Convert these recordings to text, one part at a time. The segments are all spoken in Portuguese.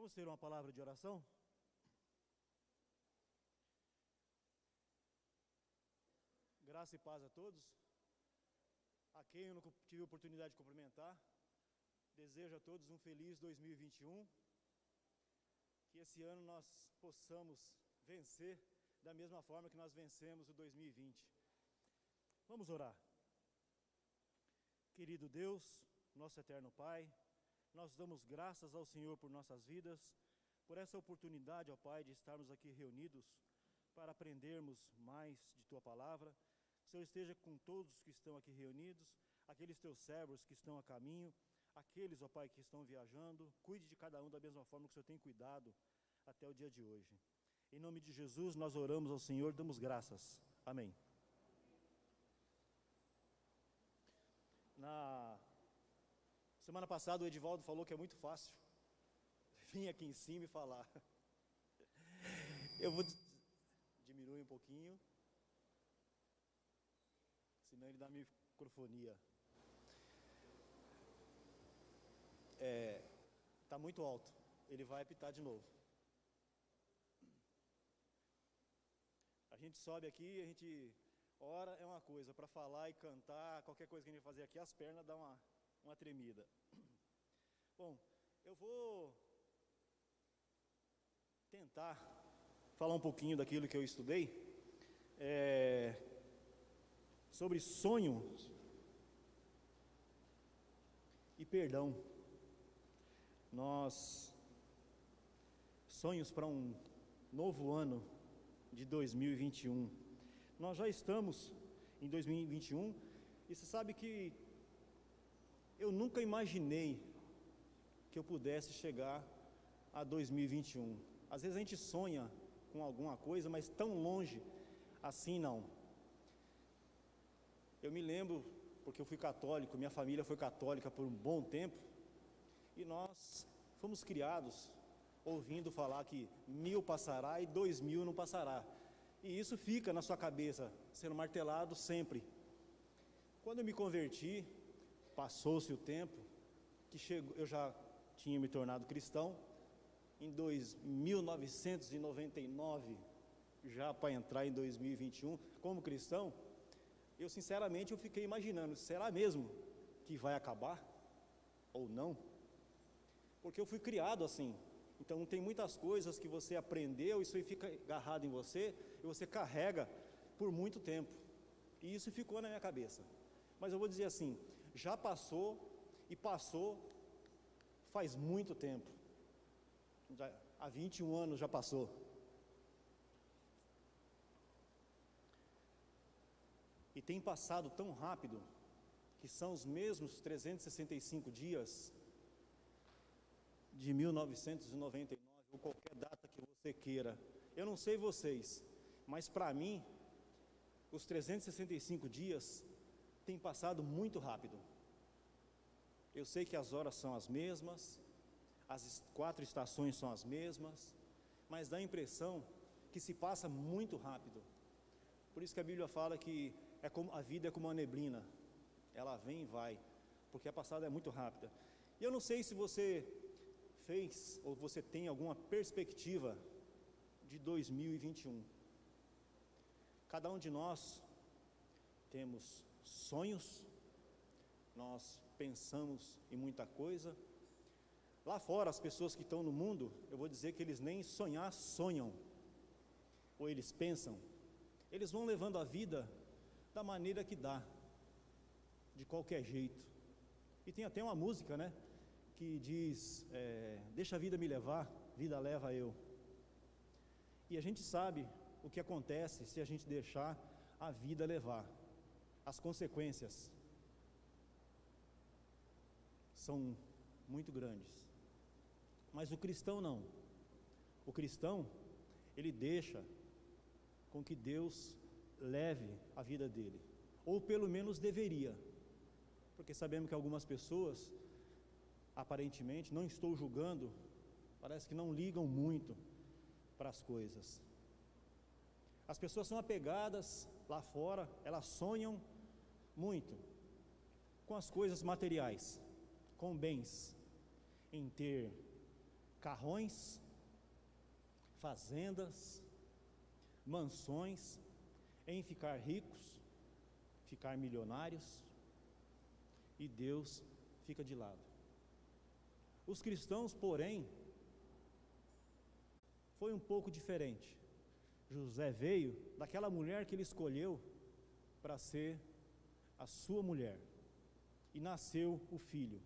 Vamos ter uma palavra de oração? Graça e paz a todos. A quem eu não tive a oportunidade de cumprimentar, desejo a todos um feliz 2021. Que esse ano nós possamos vencer da mesma forma que nós vencemos o 2020. Vamos orar. Querido Deus, nosso eterno Pai, nós damos graças ao Senhor por nossas vidas, por essa oportunidade, ó Pai, de estarmos aqui reunidos para aprendermos mais de Tua Palavra. Que o Senhor esteja com todos que estão aqui reunidos, aqueles Teus servos que estão a caminho, aqueles, ó Pai, que estão viajando. Cuide de cada um da mesma forma que o Senhor tem cuidado até o dia de hoje. Em nome de Jesus, nós oramos ao Senhor, damos graças. Amém. Na semana passada o Edivaldo falou que é muito fácil vir aqui em cima e falar. Eu vou diminuir um pouquinho, senão ele dá microfonia. Está muito alto, ele vai apitar de novo. A gente sobe aqui, a gente ora é uma coisa, para falar e cantar, qualquer coisa que a gente fazer aqui, as pernas dão uma tremida. Bom, eu vou tentar falar um pouquinho daquilo que eu estudei, sobre sonhos e perdão. Sonhos para um novo ano de 2021. Nós já estamos em 2021 e você sabe que eu nunca imaginei que eu pudesse chegar a 2021. Às vezes a gente sonha com alguma coisa, mas tão longe assim não. Eu me lembro, porque eu fui católico, minha família foi católica por um bom tempo, e nós fomos criados ouvindo falar que 1000 passará e 2000 não passará. E isso fica na sua cabeça, sendo martelado sempre. Quando eu me converti, passou-se o tempo, eu já tinha me tornado cristão, em 1999, já para entrar em 2021, como cristão, eu sinceramente fiquei imaginando, será mesmo que vai acabar ou não? Porque eu fui criado assim. Então tem muitas coisas que você aprendeu, isso aí fica agarrado em você, e você carrega por muito tempo, e isso ficou na minha cabeça. Mas eu vou dizer assim, já passou, e passou faz muito tempo, há 21 anos já passou. E tem passado tão rápido, que são os mesmos 365 dias de 1999, ou qualquer data que você queira. Eu não sei vocês, mas para mim, os 365 dias têm passado muito rápido. Eu sei que as horas são as mesmas, as 4 estações são as mesmas, mas dá a impressão que se passa muito rápido. Por isso que a Bíblia fala que a vida é como uma neblina, ela vem e vai, porque a passada é muito rápida. E eu não sei se você fez, ou você tem alguma perspectiva de 2021. Cada um de nós temos sonhos, nós pensamos em muita coisa. Lá fora, as pessoas que estão no mundo, eu vou dizer que eles nem sonhar sonham, ou eles pensam, eles vão levando a vida da maneira que dá, de qualquer jeito. E tem até uma música, né, que diz, deixa a vida me levar, vida leva eu. E a gente sabe o que acontece se a gente deixar a vida levar. As consequências são muito grandes. Mas o cristão não. O cristão, ele deixa com que Deus leve a vida dele, ou pelo menos deveria, porque sabemos que algumas pessoas, aparentemente, não estou julgando, parece que não ligam muito para as coisas. As pessoas são apegadas lá fora, elas sonham muito com as coisas materiais, com bens, em ter carrões, fazendas, mansões, em ficar ricos, ficar milionários, e Deus fica de lado. Os cristãos, porém, foi um pouco diferente. José veio daquela mulher que ele escolheu para ser a sua mulher, e nasceu o filho.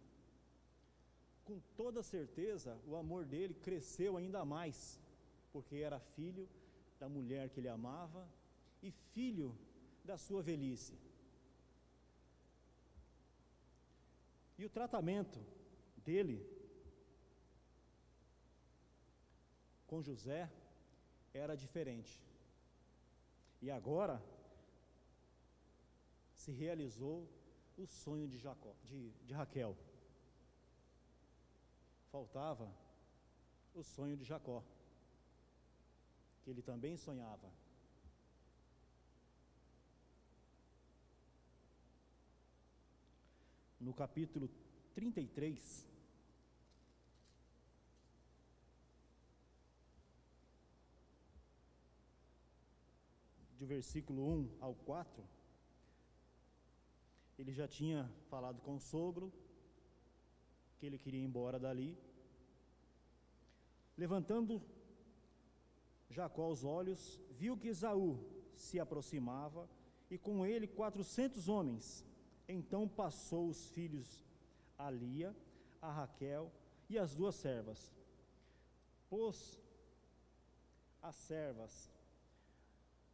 Com toda certeza, o amor dele cresceu ainda mais, porque era filho da mulher que ele amava e filho da sua velhice. E o tratamento dele com José era diferente. E agora se realizou o sonho de Raquel. Faltava o sonho de Jacó, que ele também sonhava. No capítulo 33, do versículo 1 ao 4, ele já tinha falado com o sogro, que ele queria ir embora dali. Levantando Jacó os olhos, viu que Esaú se aproximava, e com ele 400 homens. Então passou os filhos a Lia, a Raquel e as duas servas. Pôs as servas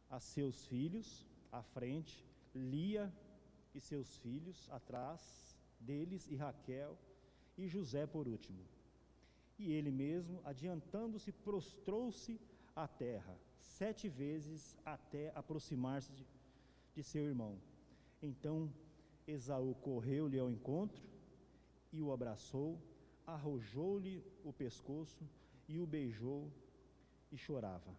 a seus filhos à frente, Lia e seus filhos atrás deles, e Raquel e José por último. E ele mesmo, adiantando-se, prostrou-se à terra 7 vezes até aproximar-se de seu irmão. Então Esaú correu-lhe ao encontro e o abraçou, arrojou-lhe o pescoço e o beijou e chorava.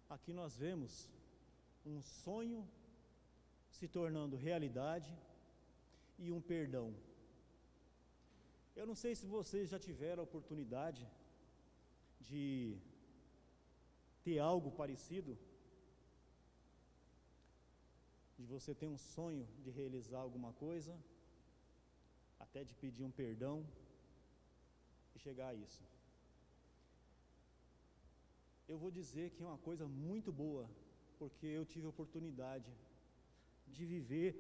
Aqui nós vemos um sonho se tornando realidade e um perdão. Eu não sei se vocês já tiveram a oportunidade de ter algo parecido, de você ter um sonho de realizar alguma coisa, até de pedir um perdão e chegar a isso. Eu vou dizer que é uma coisa muito boa, porque eu tive a oportunidade de viver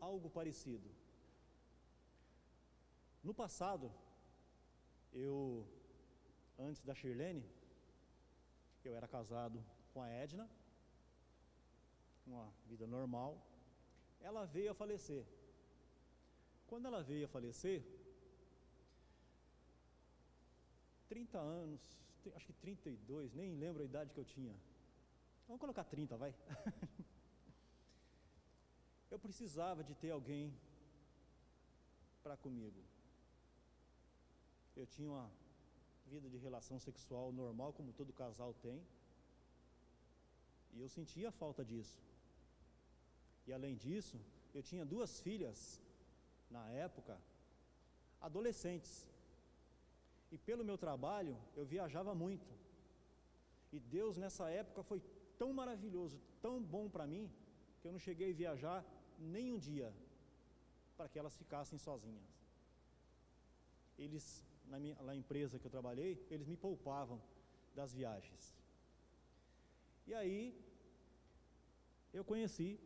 algo parecido. No passado, antes da Shirlene, eu era casado com a Edna, uma vida normal. Ela veio a falecer. Quando ela veio a falecer, 30 anos, acho que 32, nem lembro a idade que eu tinha. Vamos colocar 30, vai. Eu precisava de ter alguém para comigo. Eu tinha uma vida de relação sexual normal, como todo casal tem, e eu sentia falta disso. E além disso, eu tinha 2 filhas, na época, adolescentes. E pelo meu trabalho, eu viajava muito. E Deus nessa época foi tão maravilhoso, tão bom para mim, que eu não cheguei a viajar nem um dia, para que elas ficassem sozinhas. Eles, na empresa que eu trabalhei, eles me poupavam das viagens. E aí, eu conheci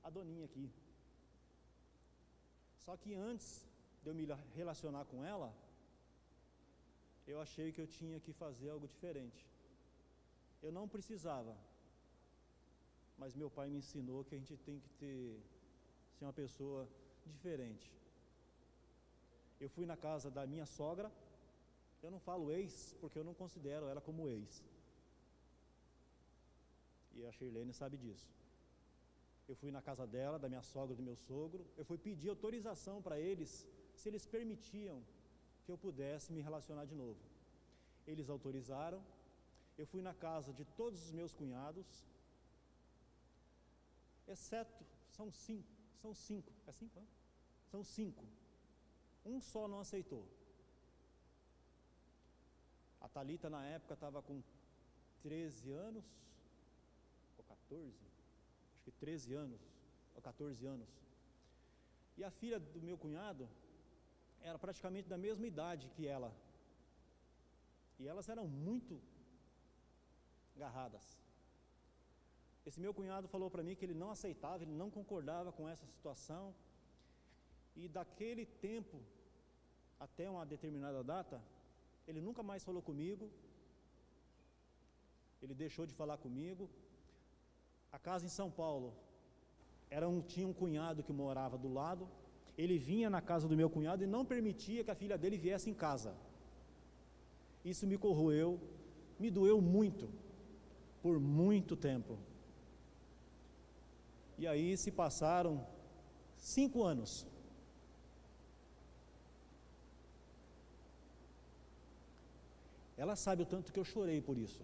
a Doninha aqui. Só que antes de eu me relacionar com ela, eu achei que eu tinha que fazer algo diferente. Eu não precisava, mas meu pai me ensinou que a gente tem que ser uma pessoa diferente. Eu fui na casa da minha sogra. Eu não falo ex, porque eu não considero ela como ex. E a Shirlene sabe disso. Eu fui na casa dela, da minha sogra, do meu sogro. Eu fui pedir autorização para eles, se eles permitiam que eu pudesse me relacionar de novo. Eles autorizaram. Eu fui na casa de todos os meus cunhados, exceto, são 5, é 5, não? São 5. Um só não aceitou. A Thalita na época estava com 13 anos, ou 14, acho que 13 anos, ou 14 anos. E a filha do meu cunhado era praticamente da mesma idade que ela. E elas eram muito agarradas. Esse meu cunhado falou para mim que ele não aceitava, ele não concordava com essa situação. E daquele tempo, até uma determinada data, ele nunca mais falou comigo. Ele deixou de falar comigo. A casa em São Paulo, tinha um cunhado que morava do lado. Ele vinha na casa do meu cunhado e não permitia que a filha dele viesse em casa. Isso me corroeu, me doeu muito, por muito tempo. E aí se passaram 5 anos. Ela sabe o tanto que eu chorei por isso.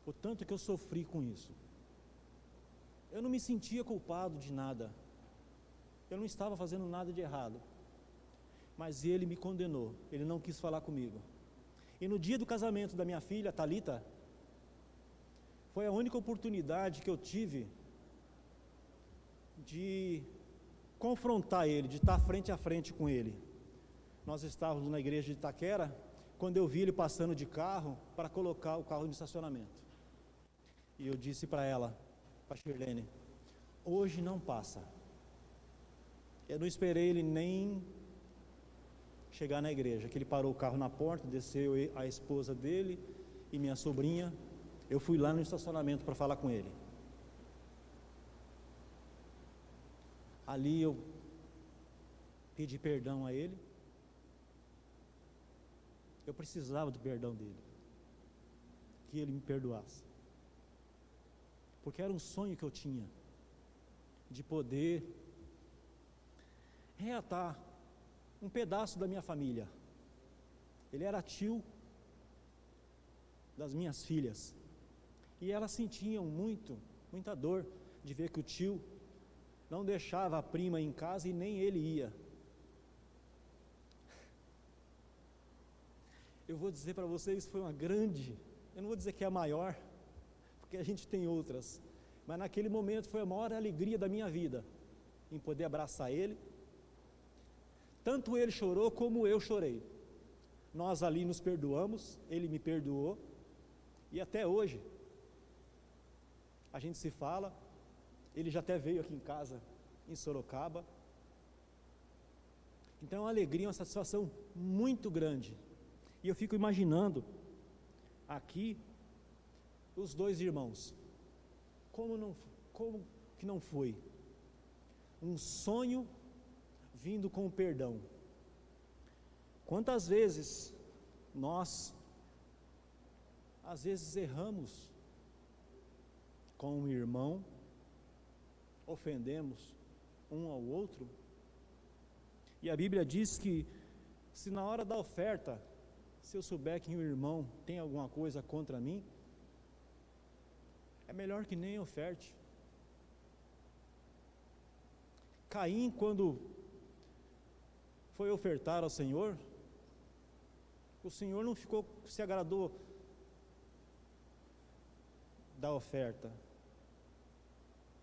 O tanto que eu sofri com isso. Eu não me sentia culpado de nada. Eu não estava fazendo nada de errado. Mas ele me condenou. Ele não quis falar comigo. E no dia do casamento da minha filha, Thalita, foi a única oportunidade que eu tive de confrontar ele, de estar frente a frente com ele. Nós estávamos na igreja de Itaquera, quando eu vi ele passando de carro para colocar o carro no estacionamento. E eu disse para ela, para Shirlene, hoje não passa. Eu não esperei ele nem chegar na igreja, que ele parou o carro na porta, desceu a esposa dele e minha sobrinha. Eu fui lá no estacionamento para falar com ele. Ali eu pedi perdão a ele. Eu precisava do perdão dele, que ele me perdoasse, porque era um sonho que eu tinha, de poder reatar um pedaço da minha família. Ele era tio das minhas filhas, e elas sentiam muita dor de ver que o tio não deixava a prima em casa e nem ele ia. Eu vou dizer para vocês, foi uma grande, eu não vou dizer que é a maior, porque a gente tem outras, mas naquele momento foi a maior alegria da minha vida, em poder abraçar ele. Tanto ele chorou como eu chorei. Nós ali nos perdoamos, ele me perdoou, e até hoje a gente se fala. Ele já até veio aqui em casa, em Sorocaba. Então é uma alegria, uma satisfação muito grande. E eu fico imaginando aqui os dois irmãos. Como que não foi? Um sonho vindo com o perdão. Quantas vezes nós, às vezes, erramos com um irmão, ofendemos um ao outro, e a Bíblia diz que se na hora da oferta, se eu souber que um irmão tem alguma coisa contra mim, é melhor que nem oferte. Caim, quando foi ofertar ao Senhor, o Senhor não se agradou da oferta.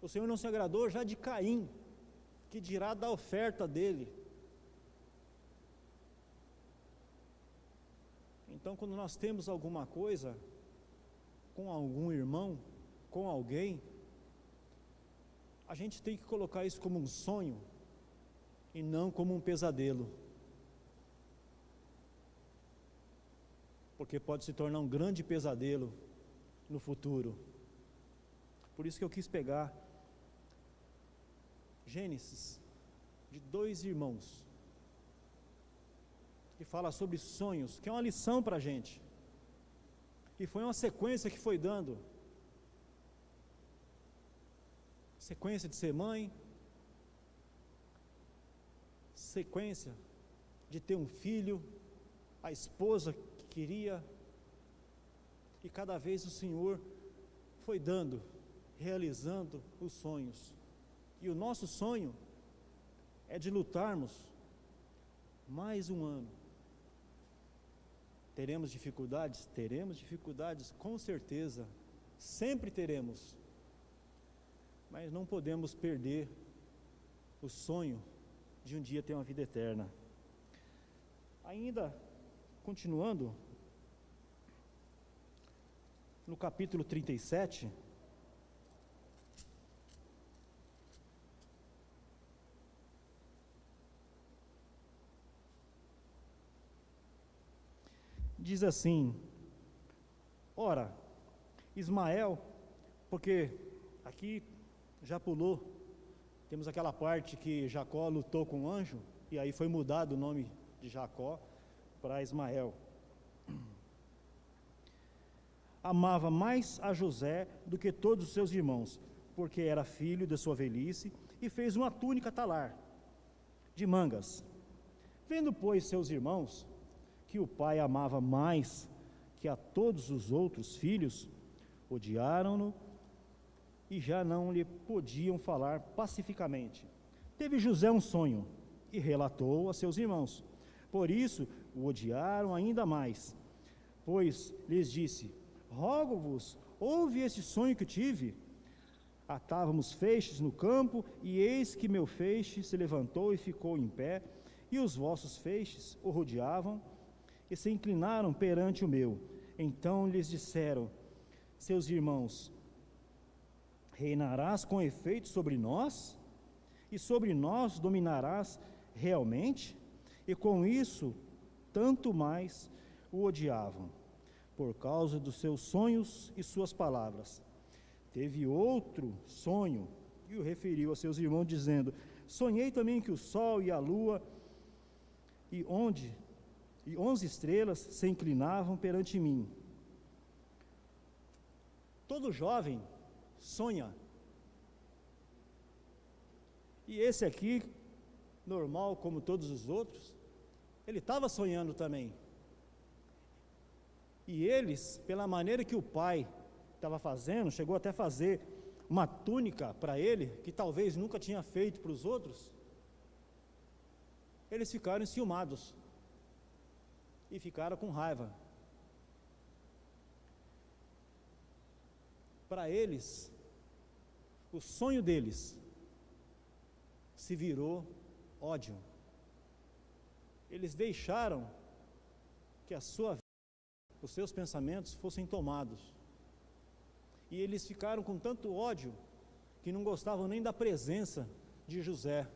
O Senhor não se agradou já de Caim, que dirá da oferta dele. Então, quando nós temos alguma coisa com algum irmão, com alguém, a gente tem que colocar isso como um sonho e não como um pesadelo, porque pode se tornar um grande pesadelo no futuro. Por isso que eu quis pegar Gênesis, de 2 irmãos, que fala sobre sonhos, que é uma lição para a gente, e foi uma sequência que foi dando, sequência de ser mãe, sequência de ter um filho, a esposa que queria, e cada vez o Senhor foi dando, realizando os sonhos. E o nosso sonho é de lutarmos mais um ano, Teremos dificuldades? Teremos dificuldades, com certeza. Sempre teremos. Mas não podemos perder o sonho de um dia ter uma vida eterna. Ainda continuando, no capítulo 37, diz assim: ora, Ismael, porque aqui já pulou, temos aquela parte que Jacó lutou com o anjo, e aí foi mudado o nome de Jacó para Ismael. Amava mais a José do que todos os seus irmãos, porque era filho de sua velhice, e fez uma túnica talar, de mangas. Vendo, pois, seus irmãos, que o pai amava mais que a todos os outros filhos, odiaram-no e já não lhe podiam falar pacificamente. Teve José um sonho e relatou a seus irmãos. Por isso o odiaram ainda mais, pois lhes disse: rogo-vos, ouve este sonho que tive. Atávamos feixes no campo, e eis que meu feixe se levantou e ficou em pé, e os vossos feixes o rodeavam e se inclinaram perante o meu. Então lhes disseram seus irmãos: reinarás com efeito sobre nós? E sobre nós dominarás realmente? E com isso, tanto mais o odiavam, por causa dos seus sonhos e suas palavras. Teve outro sonho, e o referiu a seus irmãos, dizendo: sonhei também que o sol e a lua e 11 estrelas se inclinavam perante mim. Todo jovem sonha. E esse aqui, normal como todos os outros, ele estava sonhando também. E eles, pela maneira que o pai estava fazendo, chegou até a fazer uma túnica para ele, que talvez nunca tinha feito para os outros, eles ficaram enciumados e ficaram com raiva. Para eles, o sonho deles se virou ódio. Eles deixaram que a sua vida, os seus pensamentos fossem tomados. E eles ficaram com tanto ódio que não gostavam nem da presença de José.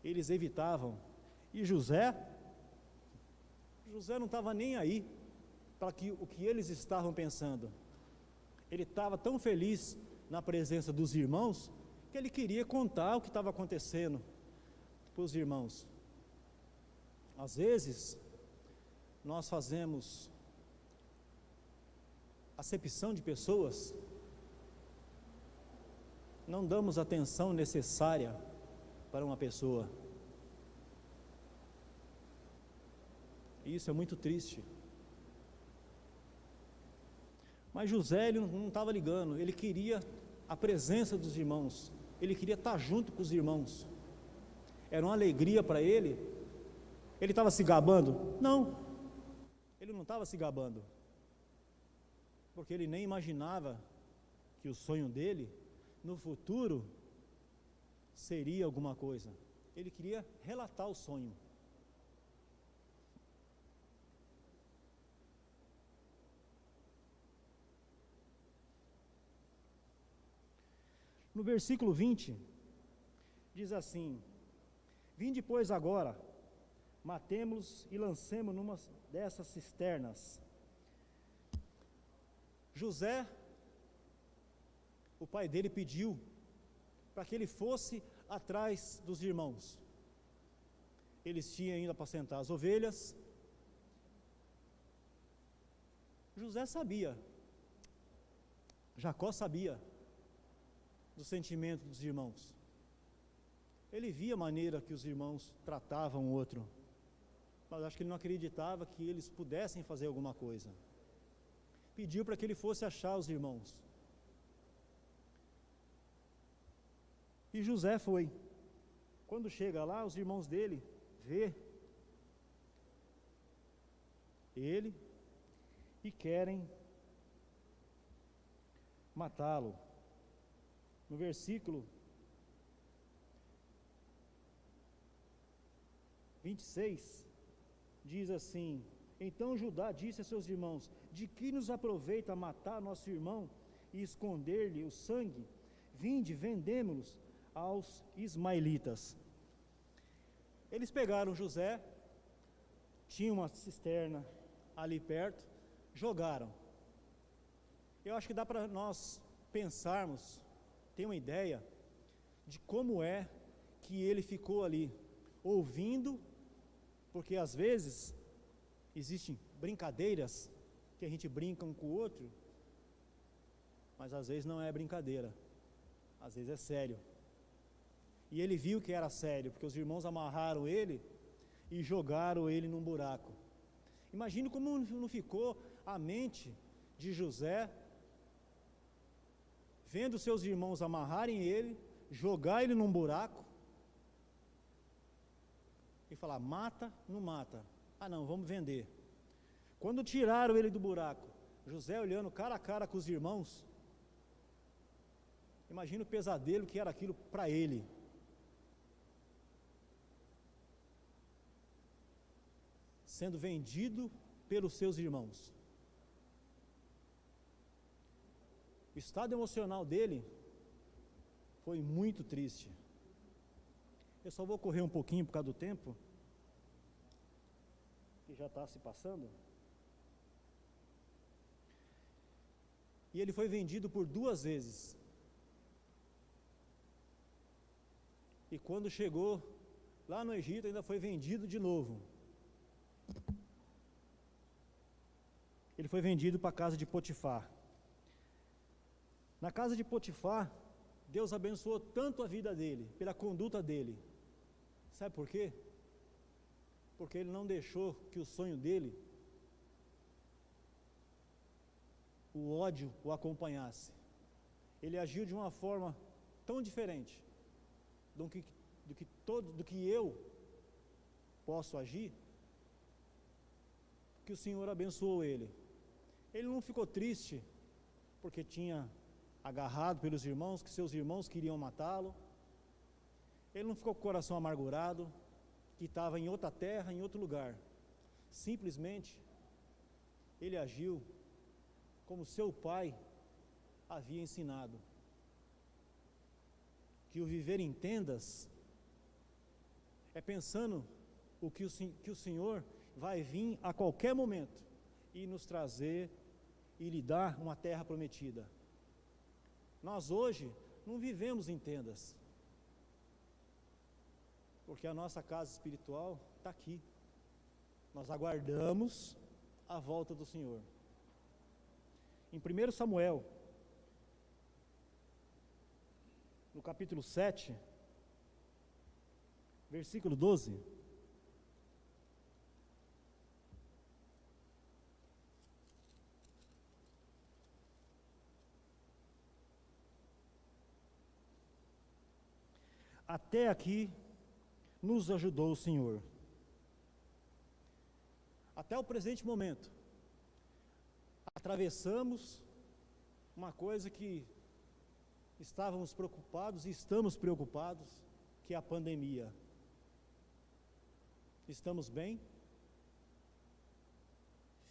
Eles evitavam. E José não estava nem aí para o que eles estavam pensando. Ele estava tão feliz na presença dos irmãos que ele queria contar o que estava acontecendo para os irmãos. Às vezes, nós fazemos acepção de pessoas, não damos atenção necessária para uma pessoa. E isso é muito triste. Mas José, ele não estava ligando, ele queria a presença dos irmãos, ele queria estar junto com os irmãos. Era uma alegria para ele. Ele estava se gabando? Não, ele não estava se gabando, porque ele nem imaginava que o sonho dele, no futuro, seria alguma coisa. Ele queria relatar o sonho. No versículo 20, diz assim: vinde, pois, agora, matemo-los e lancemos numa dessas cisternas. José, o pai dele pediu para que ele fosse atrás dos irmãos. Eles tinham ido apacentar as ovelhas. José sabia, Jacó sabia do sentimento dos irmãos. Ele via a maneira que os irmãos tratavam o outro, mas acho que ele não acreditava que eles pudessem fazer alguma coisa. Pediu para que ele fosse achar os irmãos. E José foi. Quando chega lá, os irmãos dele vê ele e querem matá-lo. No versículo 26, diz assim: então Judá disse a seus irmãos: de que nos aproveita matar nosso irmão e esconder-lhe o sangue? Vinde, vendemo-los aos ismaelitas. Eles pegaram José, tinha uma cisterna ali perto, jogaram. Eu acho que dá para nós pensarmos, ter uma ideia de como é que ele ficou ali, ouvindo, porque às vezes existem brincadeiras que a gente brinca um com o outro, mas às vezes não é brincadeira, às vezes é sério. E ele viu que era sério, porque os irmãos amarraram ele e jogaram ele num buraco. Imagine como não ficou a mente de José, vendo seus irmãos amarrarem ele, jogar ele num buraco, e falar: mata, não mata. Ah não, vamos vender. Quando tiraram ele do buraco, José olhando cara a cara com os irmãos, imagina o pesadelo que era aquilo para ele. Sendo vendido pelos seus irmãos. O estado emocional dele foi muito triste. Eu só vou correr um pouquinho por causa do tempo, que já está se passando. E ele foi vendido por 2 vezes. E quando chegou lá no Egito, ainda foi vendido de novo. Ele foi vendido para a casa de Potifar. Na casa de Potifar, Deus abençoou tanto a vida dele, pela conduta dele. Sabe por quê? Porque ele não deixou que o sonho dele, o ódio, o acompanhasse. Ele agiu de uma forma tão diferente do que eu posso agir, que o Senhor abençoou ele. Ele não ficou triste porque tinha agarrado pelos irmãos, que seus irmãos queriam matá-lo. Ele não ficou com o coração amargurado, que estava em outra terra, em outro lugar. Simplesmente, ele agiu como seu pai havia ensinado, que o viver em tendas é pensando que o Senhor vai vir a qualquer momento e nos trazer e lhe dar uma terra prometida. Nós hoje não vivemos em tendas, porque a nossa casa espiritual está aqui. Nós aguardamos a volta do Senhor. Em 1 Samuel, no capítulo 7, versículo 12, até aqui nos ajudou o Senhor. Até o presente momento, atravessamos uma coisa que estávamos preocupados e estamos preocupados, que é a pandemia. Estamos bem?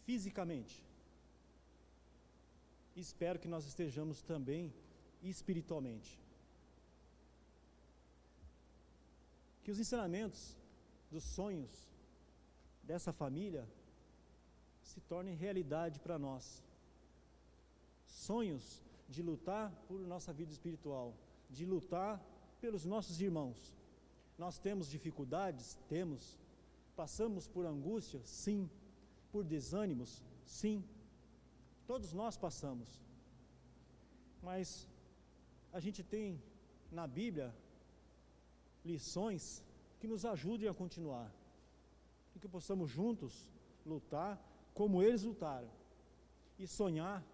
Fisicamente. Espero que nós estejamos também espiritualmente. Que os ensinamentos dos sonhos dessa família se tornem realidade para nós. Sonhos de lutar por nossa vida espiritual, de lutar pelos nossos irmãos. Nós temos dificuldades? Temos. Passamos por angústia? Sim. Por desânimos? Sim. Todos nós passamos. Mas a gente tem na Bíblia lições que nos ajudem a continuar, e que possamos juntos lutar como eles lutaram, e sonhar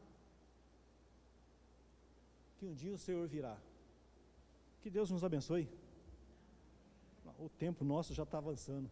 que um dia o Senhor virá. Que Deus nos abençoe. O tempo nosso já está avançando.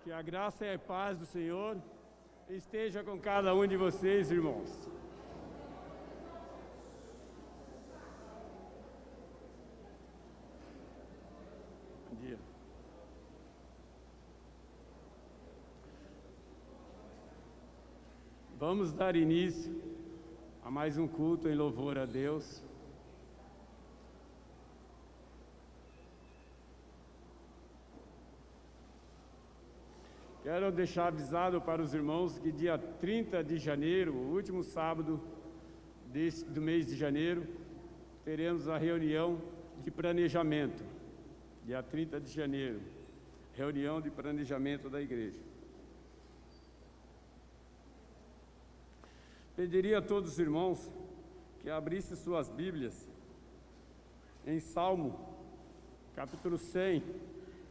Que a graça e a paz do Senhor esteja com cada um de vocês, irmãos. Bom dia. Vamos dar início a mais um culto em louvor a Deus. Quero deixar avisado para os irmãos que dia 30 de janeiro, o último sábado do mês de janeiro, teremos a reunião de planejamento. Dia 30 de janeiro, reunião de planejamento da igreja. Pediria a todos os irmãos que abrissem suas Bíblias em Salmo, capítulo 100,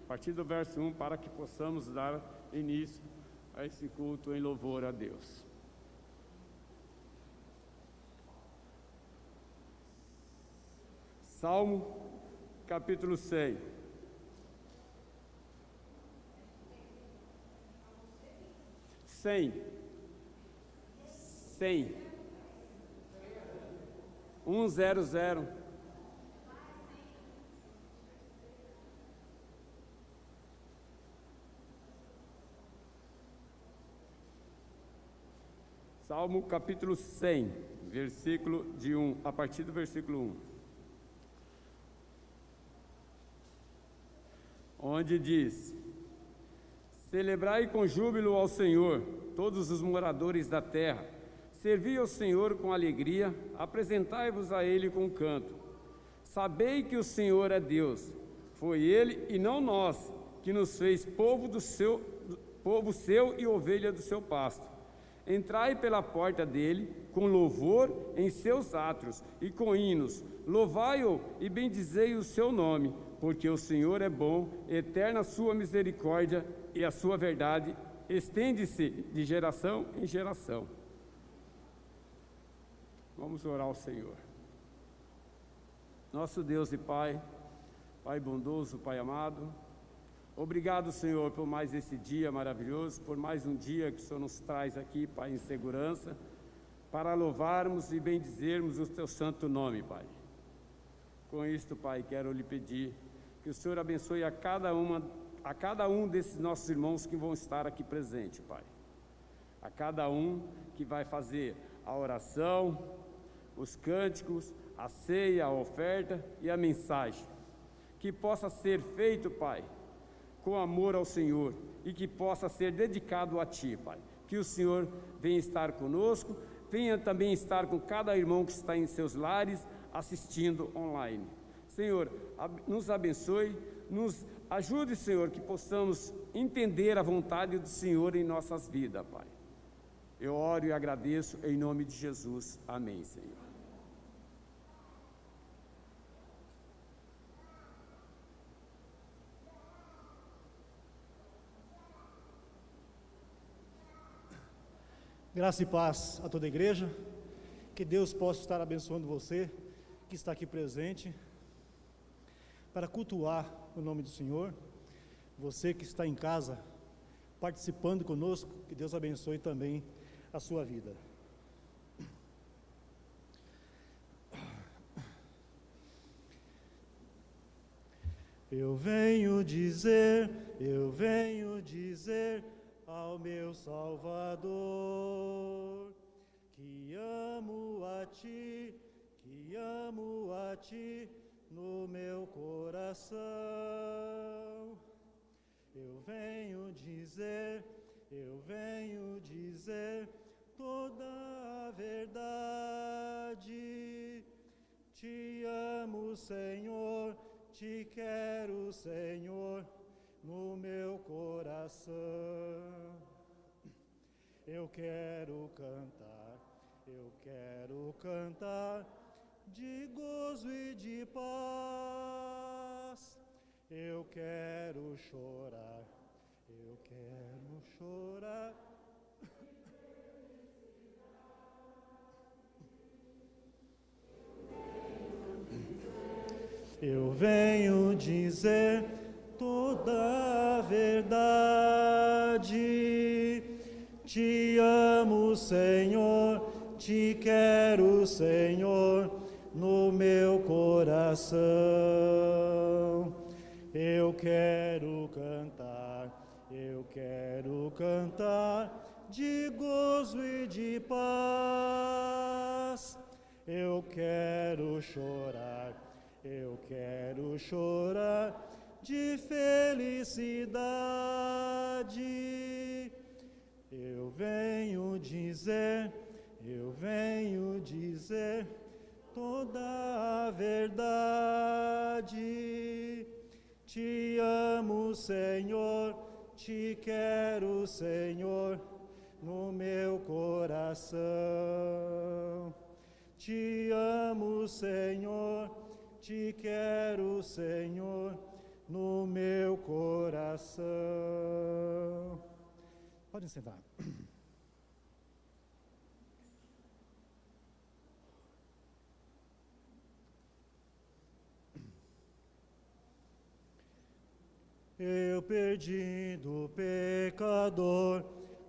a partir do verso 1, para que possamos dar início a esse culto em louvor a Deus. Salmo, capítulo 100. Cem. 100. Salmo capítulo 100, versículo de 1, a partir do versículo 1. Onde diz: Celebrai com júbilo ao Senhor, todos os moradores da terra. Servi ao Senhor com alegria, apresentai-vos a Ele com canto. Sabei que o Senhor é Deus. Foi Ele e não nós que nos fez povo seu e ovelha do seu pasto. Entrai pela porta dele com louvor em seus átrios e com hinos. Louvai-o e bendizei o seu nome, porque o Senhor é bom, eterna a sua misericórdia e a sua verdade estende-se de geração em geração. Vamos orar ao Senhor. Nosso Deus e Pai, Pai bondoso, Pai amado, obrigado, Senhor, por mais esse dia maravilhoso, por mais um dia que o Senhor nos traz aqui, Pai, em segurança, para louvarmos e bendizermos o Teu santo nome, Pai. Com isto, Pai, quero lhe pedir que o Senhor abençoe a cada um desses nossos irmãos que vão estar aqui presente, Pai. A cada um que vai fazer a oração, os cânticos, a ceia, a oferta e a mensagem. Que possa ser feito, Pai, com amor ao Senhor e que possa ser dedicado a Ti, Pai. Que o Senhor venha estar conosco, venha também estar com cada irmão que está em seus lares assistindo online. Senhor, nos abençoe, nos ajude, Senhor, que possamos entender a vontade do Senhor em nossas vidas, Pai. Eu oro e agradeço em nome de Jesus. Amém, Senhor. Graça e paz a toda a igreja, que Deus possa estar abençoando você, que está aqui presente, para cultuar o nome do Senhor, você que está em casa, participando conosco, que Deus abençoe também a sua vida. Eu venho dizer ao meu Salvador, que amo a Ti no meu coração. Eu venho dizer toda a verdade. Te amo, Senhor, te quero, Senhor, no meu coração. Eu quero cantar de gozo e de paz. Eu quero chorar. Eu venho dizer toda a verdade. Te amo, Senhor, te quero, Senhor, no meu coração. Eu quero cantar de gozo e de paz. Eu quero chorar de felicidade. Eu venho dizer toda a verdade. Te amo, Senhor, te quero, Senhor, no meu coração. Te amo, Senhor, te quero, Senhor, no meu coração. Pode sentar. Eu perdido pecador,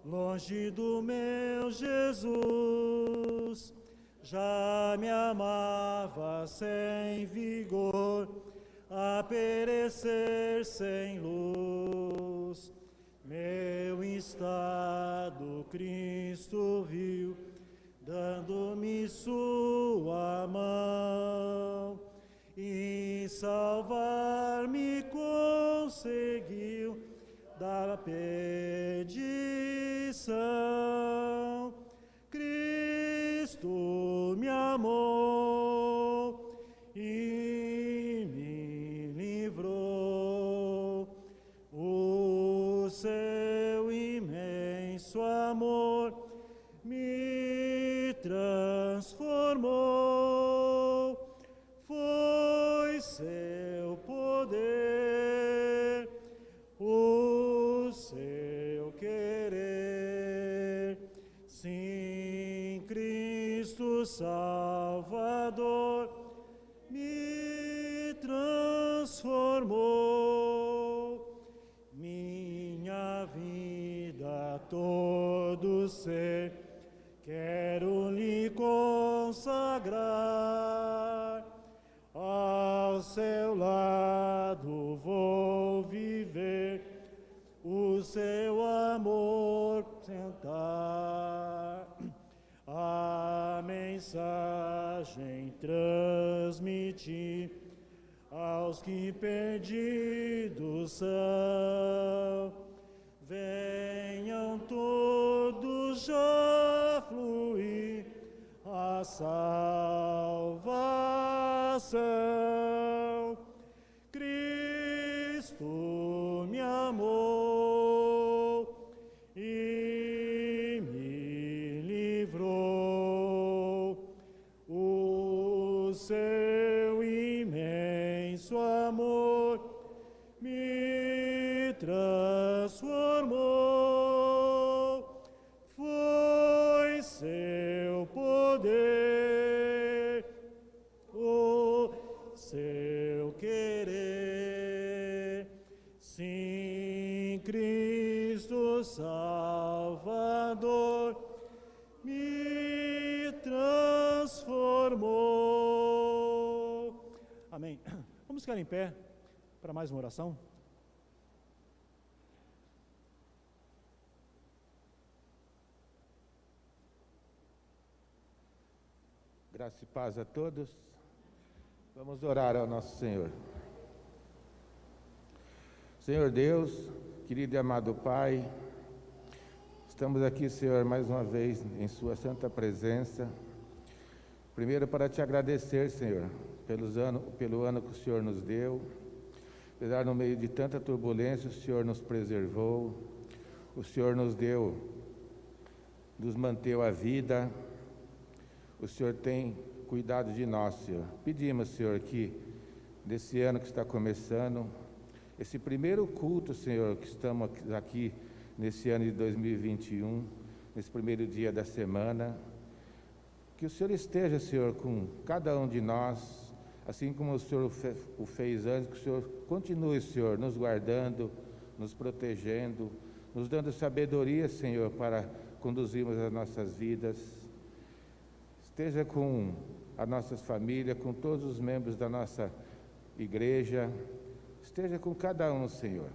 longe do meu Jesus, já me amava sem vigor, a perecer sem luz. Meu estado Cristo viu, dando-me sua mão, e salvar-me conseguiu da perdição. Cristo me amou e me livrou. O seu imenso amor me transformou. Foi seu poder, o seu querer. Sim, Cristo Salvador me transformou. Minha vida, todo ser, quero lhe consagrar. Ao seu lado vou viver, o seu amor sentar. A mensagem transmitir aos que perdidos são. Venham todos já fluir a salvação. Cristo me amou e me livrou. O seu imenso amor me transformou. Foi seu poder, o seu querer. Sim, Cristo Salvador me transformou. Amém. Vamos ficar em pé para mais uma oração? Graça e paz a todos. Vamos orar ao nosso Senhor. Senhor Deus, querido e amado Pai, estamos aqui, Senhor, mais uma vez em Sua santa presença. Primeiro para te agradecer, Senhor, pelo ano que o Senhor nos deu. Apesar no meio de tanta turbulência, o Senhor nos preservou, o Senhor nos manteve a vida. O Senhor tem cuidado de nós, Senhor. Pedimos, Senhor, que desse ano que está começando, esse primeiro culto, Senhor, que estamos aqui nesse ano de 2021, nesse primeiro dia da semana, que o Senhor esteja, Senhor, com cada um de nós, assim como o Senhor o fez antes, que o Senhor continue, Senhor, nos guardando, nos protegendo, nos dando sabedoria, Senhor, para conduzirmos as nossas vidas. Esteja com as nossas famílias, com todos os membros da nossa igreja. Esteja com cada um, Senhor.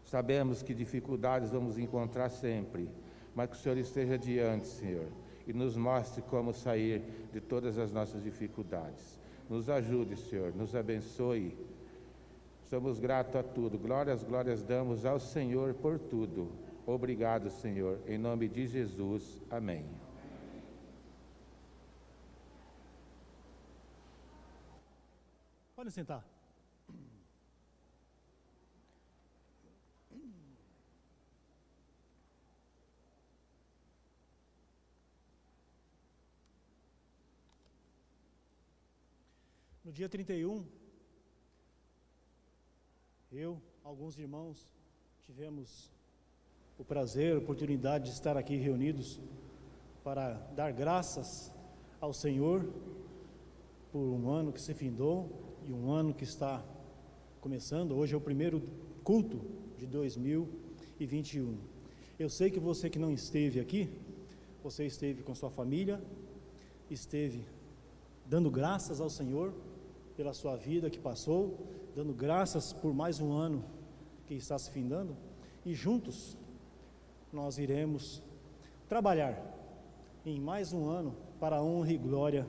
Sabemos que dificuldades vamos encontrar sempre, mas que o Senhor esteja diante, Senhor, e nos mostre como sair de todas as nossas dificuldades. Nos ajude, Senhor, nos abençoe. Somos gratos a tudo. Glórias damos ao Senhor por tudo. Obrigado, Senhor. Em nome de Jesus. Amém. Podem sentar. No dia 31, alguns irmãos, tivemos o prazer, a oportunidade de estar aqui reunidos para dar graças ao Senhor por um ano que se findou e um ano que está começando. Hoje é o primeiro culto de 2021. Eu sei que você que não esteve aqui, você esteve com sua família, esteve dando graças ao Senhor pela sua vida que passou, dando graças por mais um ano que está se findando, e juntos nós iremos trabalhar em mais um ano para a honra e glória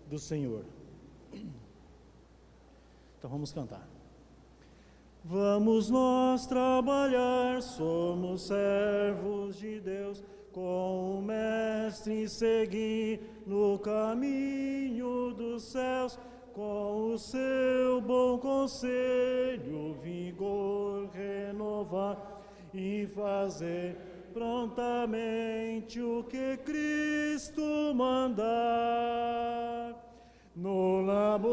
do Senhor. Então vamos cantar. Vamos nós trabalhar, somos servos de Deus, com o Mestre seguir no caminho dos céus, com o seu bom conselho, vigor renovar e fazer prontamente o que Cristo mandar. No labor,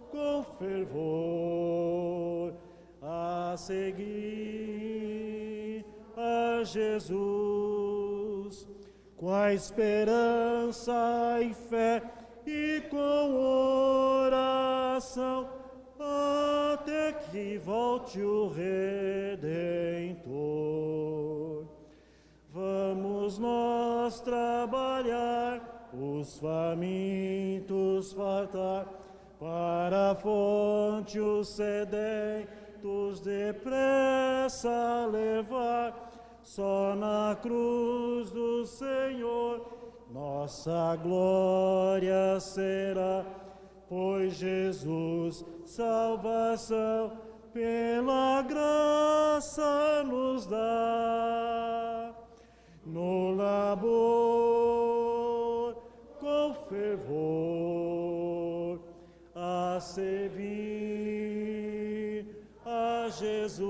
com fervor, a seguir a Jesus, com a esperança e fé e com oração, até que volte o Redentor. Vamos nós trabalhar, os famintos fartar, para a fonte os sedentos depressa levar. Só na cruz do Senhor nossa glória será, pois Jesus salvação pela graça nos dá. No labor, com fervor, a servir a Jesus,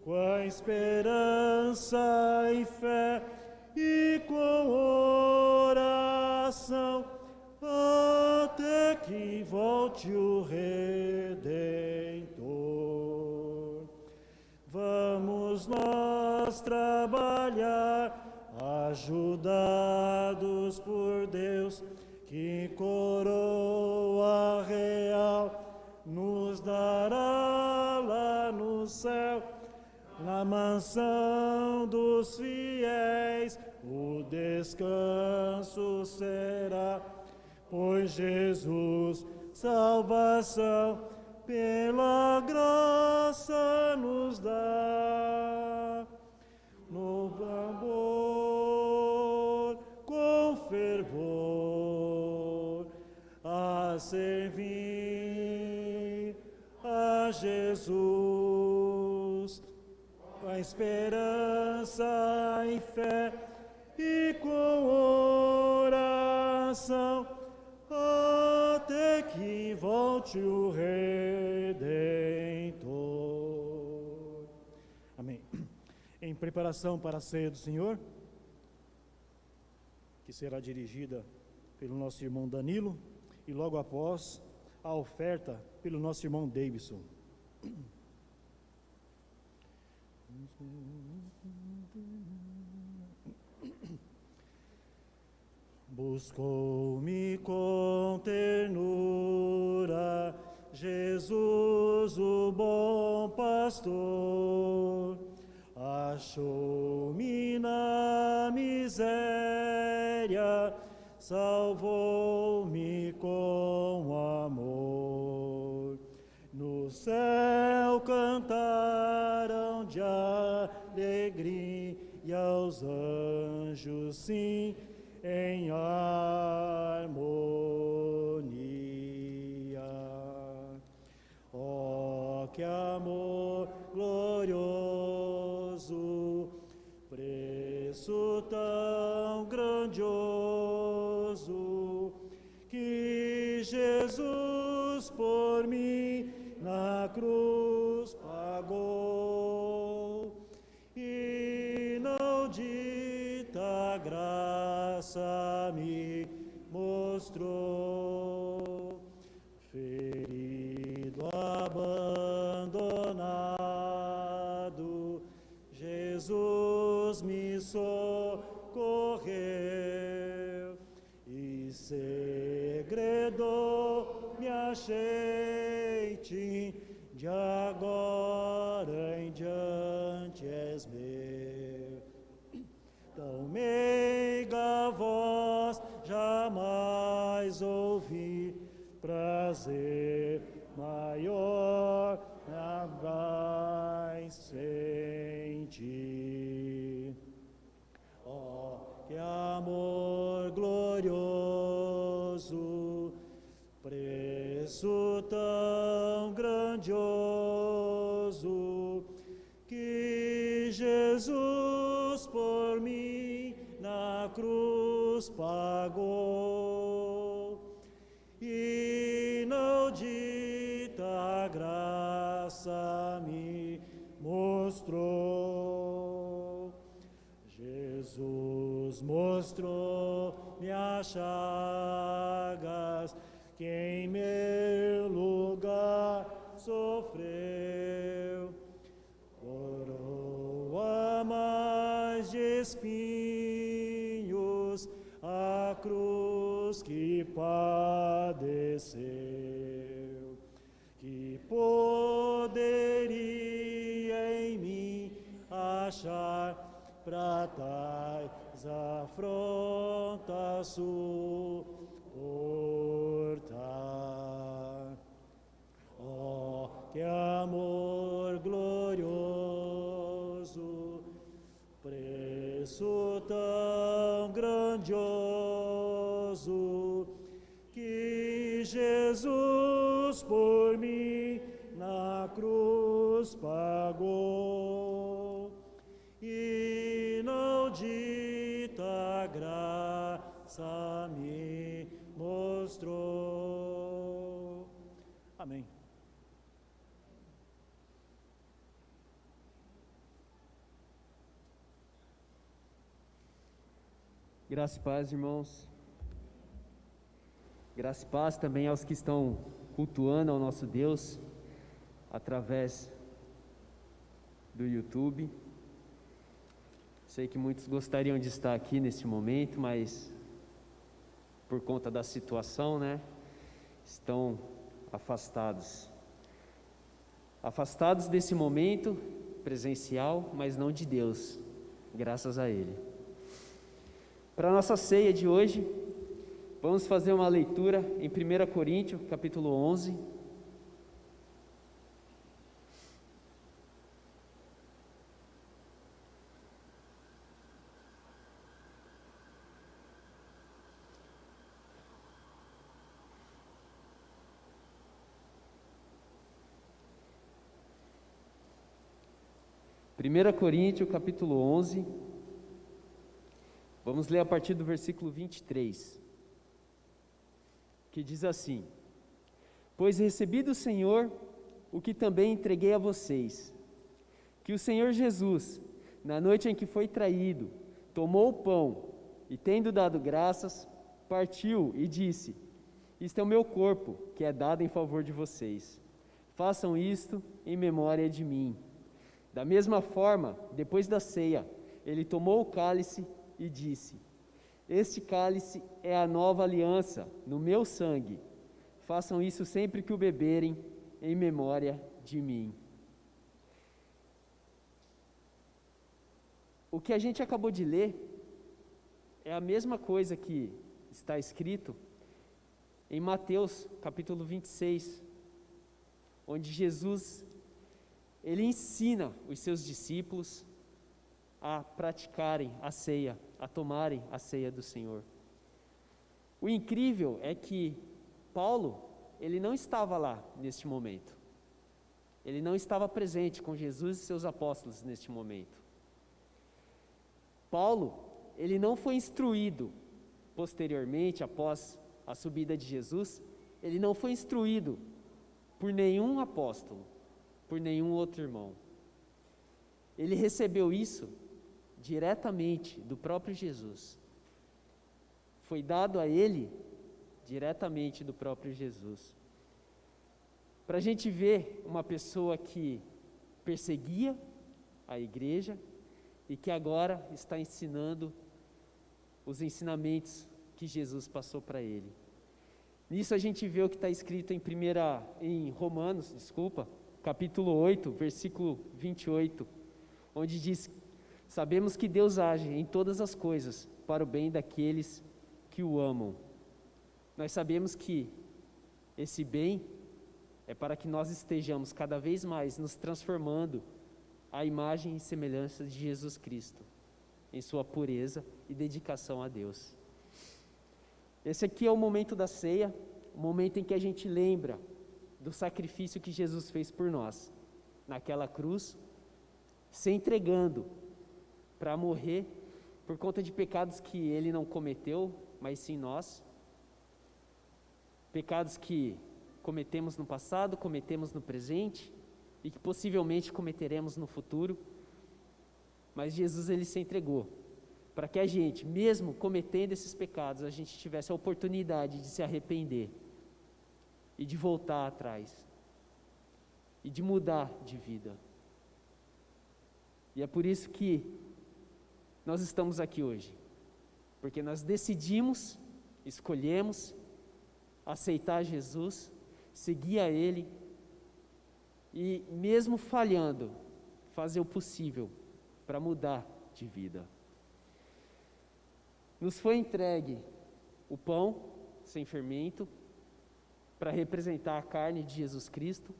com a esperança e fé e com oração, até que volte o Redentor. Vamos nós trabalhar, ajudados por Deus, que coroa real nos dará lá no céu, na mansão dos fiéis o descanso será, pois Jesus salvação pela graça nos dá. No amor, com fervor, a servir a Jesus, com a esperança e fé e com oração, até que volte o Redentor. Amém. Em preparação para a ceia do Senhor, que será dirigida pelo nosso irmão Danilo, e logo após a oferta pelo nosso irmão Davidson. Buscou-me com ternura Jesus, o bom pastor, achou-me na miséria, salvou-me com amor. No céu cantaram de alegria os anjos, sim, em harmonia. Oh, que amor glorioso, preço tão grandioso, que Jesus por mim na cruz pagou, e não dita graça me mostrou. Ferido, abandonado, Jesus me socorreu, e segredo me achei, de agora em diante és meu. Tão meiga voz jamais ouvi, prazer maior jamais senti. Oh, que amor glorioso, preço tão grandioso, que Jesus por mim na cruz pagou, e não dita graça me mostrou. Jesus mostrou-me as chagas que em meu lugar sofreu, coroa mais de espinhos, a cruz que padeceu. Que poderia em mim achar pra tais afrontas suportar? Oh, que amor glorioso, preço tão grandioso, que Jesus por mim na cruz pagou, e não dita graça me mostrou. Amém. Graça e paz, irmãos. Graça e paz também aos que estão cultuando ao nosso Deus através do YouTube. Sei que muitos gostariam de estar aqui nesse momento, mas por conta da situação, estão afastados. Afastados desse momento presencial, mas não de Deus, graças a Ele. Para a nossa ceia de hoje, vamos fazer uma leitura em 1 Coríntios, capítulo 11. Primeira Coríntios, capítulo 11. Vamos ler a partir do versículo 23, que diz assim: Pois recebi do Senhor o que também entreguei a vocês, que o Senhor Jesus, na noite em que foi traído, tomou o pão e, tendo dado graças, partiu e disse: Isto é o meu corpo, que é dado em favor de vocês. Façam isto em memória de mim. Da mesma forma, depois da ceia, ele tomou o cálice e disse: Este cálice é a nova aliança no meu sangue. Façam isso sempre que o beberem, em memória de mim. o que a gente acabou de ler é a mesma coisa que está escrito em Mateus, capítulo 26, onde Jesus, ele ensina os seus discípulos a praticarem a ceia, a tomarem a ceia do Senhor. O incrível é que Paulo, ele não estava lá neste momento. Ele não estava presente com Jesus e seus apóstolos neste momento. Paulo, ele não foi instruído posteriormente, após a subida de Jesus, ele não foi instruído por nenhum apóstolo, por nenhum outro irmão. Ele recebeu isso diretamente do próprio Jesus. Foi dado a ele diretamente do próprio Jesus. Para a gente ver uma pessoa que perseguia a igreja e que agora está ensinando os ensinamentos que Jesus passou para ele. Nisso a gente vê o que está escrito em Romanos, capítulo 8, versículo 28, onde diz: sabemos que Deus age em todas as coisas para o bem daqueles que o amam. Nós sabemos que esse bem é para que nós estejamos cada vez mais nos transformando à imagem e semelhança de Jesus Cristo, em sua pureza e dedicação a Deus. Esse aqui é o momento da ceia, o momento em que a gente lembra do sacrifício que Jesus fez por nós, naquela cruz, se entregando para morrer por conta de pecados que ele não cometeu, mas sim nós. Pecados que cometemos no passado, cometemos no presente e que possivelmente cometeremos no futuro. Mas Jesus, ele se entregou para que a gente, mesmo cometendo esses pecados, a gente tivesse a oportunidade de se arrepender e de voltar atrás e de mudar de vida. E é por isso que nós estamos aqui hoje, porque nós decidimos, escolhemos aceitar Jesus, seguir a Ele e, mesmo falhando, fazer o possível para mudar de vida. Nos foi entregue o pão sem fermento, para representar a carne de Jesus Cristo,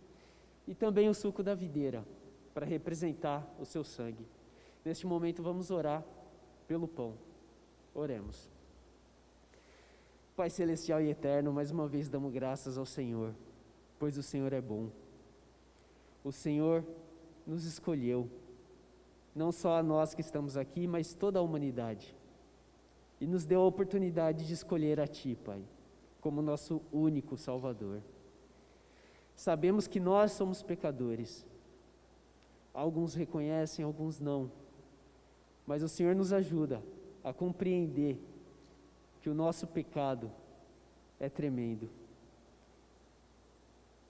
e também o suco da videira, para representar o seu sangue. Neste momento vamos orar pelo pão. Oremos. Pai celestial e eterno, mais uma vez damos graças ao Senhor, pois o Senhor é bom. O Senhor nos escolheu, não só a nós que estamos aqui, mas toda a humanidade, e nos deu a oportunidade de escolher a Ti, Pai, como nosso único Salvador. Sabemos que nós somos pecadores, alguns reconhecem, alguns não, mas o Senhor nos ajuda a compreender que o nosso pecado é tremendo,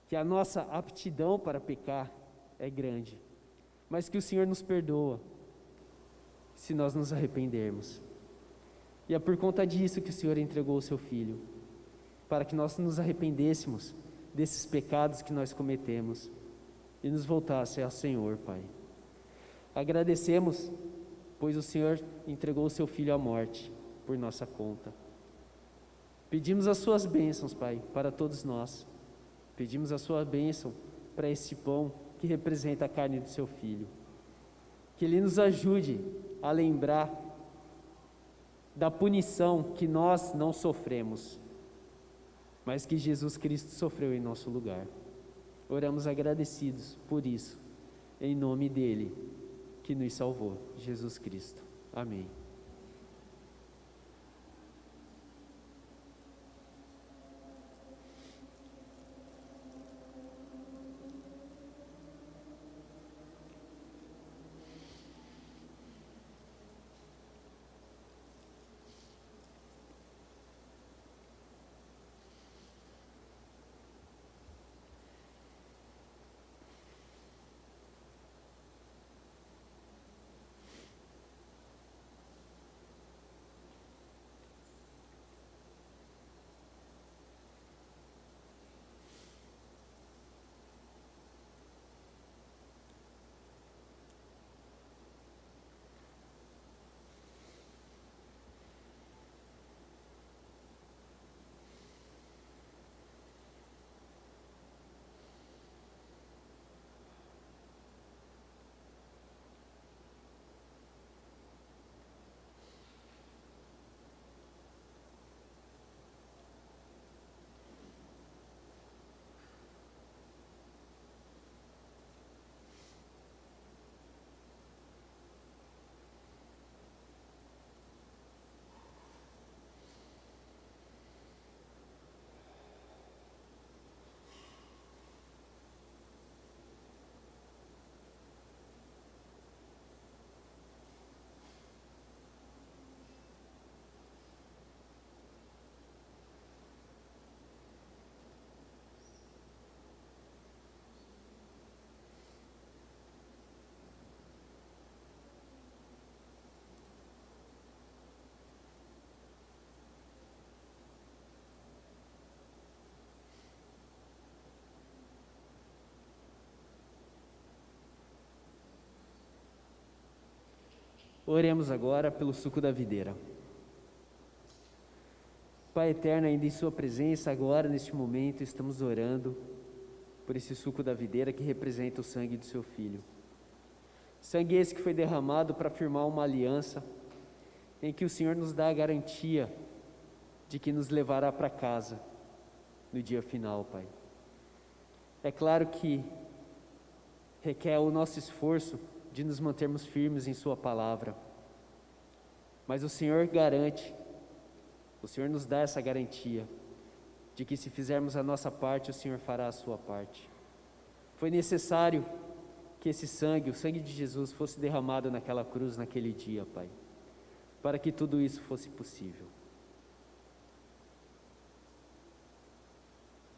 que a nossa aptidão para pecar é grande, mas que o Senhor nos perdoa se nós nos arrependermos. E é por conta disso que o Senhor entregou o seu Filho, para que nós nos arrependêssemos desses pecados que nós cometemos e nos voltasse ao Senhor, Pai. Agradecemos, pois o Senhor entregou o seu Filho à morte por nossa conta. Pedimos as suas bênçãos, Pai, para todos nós. Pedimos a sua bênção para esse pão que representa a carne do seu Filho. Que Ele nos ajude a lembrar da punição que nós não sofremos, mas que Jesus Cristo sofreu em nosso lugar. Oramos agradecidos por isso, em nome dEle, que nos salvou, Jesus Cristo. Amém. Oremos agora pelo suco da videira. Pai eterno, ainda em sua presença, agora, neste momento, estamos orando por esse suco da videira que representa o sangue do seu Filho. Sangue esse que foi derramado para firmar uma aliança em que o Senhor nos dá a garantia de que nos levará para casa no dia final, Pai. É claro que requer o nosso esforço de nos mantermos firmes em sua palavra, mas o Senhor garante, o Senhor nos dá essa garantia de que se fizermos a nossa parte, o Senhor fará a sua parte. Foi necessário que esse sangue, o sangue de Jesus, fosse derramado naquela cruz naquele dia, Pai, para que tudo isso fosse possível.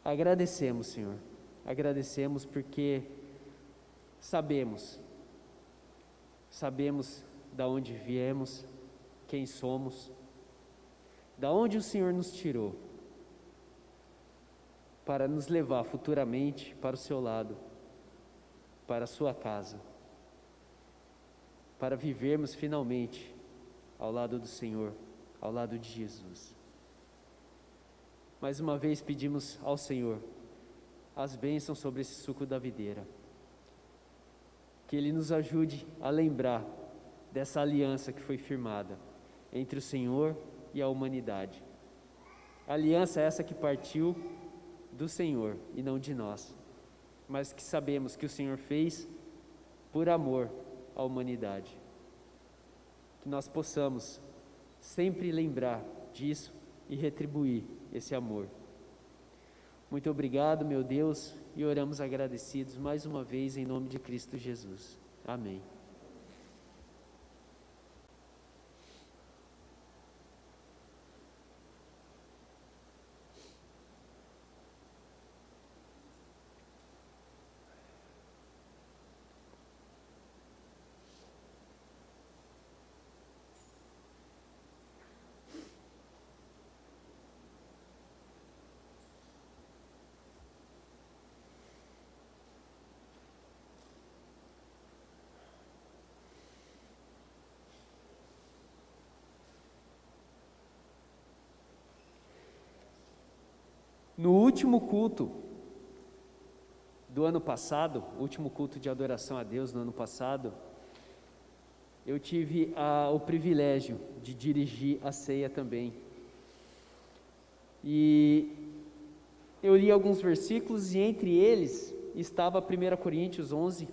Agradecemos, Senhor, agradecemos porque sabemos de onde viemos, quem somos, da onde o Senhor nos tirou, para nos levar futuramente para o seu lado, para a sua casa, para vivermos finalmente ao lado do Senhor, ao lado de Jesus. Mais uma vez pedimos ao Senhor as bênçãos sobre esse suco da videira, que Ele nos ajude a lembrar dessa aliança que foi firmada entre o Senhor e a humanidade. A aliança essa que partiu do Senhor e não de nós, mas que sabemos que o Senhor fez por amor à humanidade. Que nós possamos sempre lembrar disso e retribuir esse amor. Muito obrigado, meu Deus, e oramos agradecidos mais uma vez em nome de Cristo Jesus. Amém. No último culto do ano passado, o último culto de adoração a Deus no ano passado, eu tive o privilégio de dirigir a ceia também. E eu li alguns versículos e entre eles estava 1 Coríntios 11,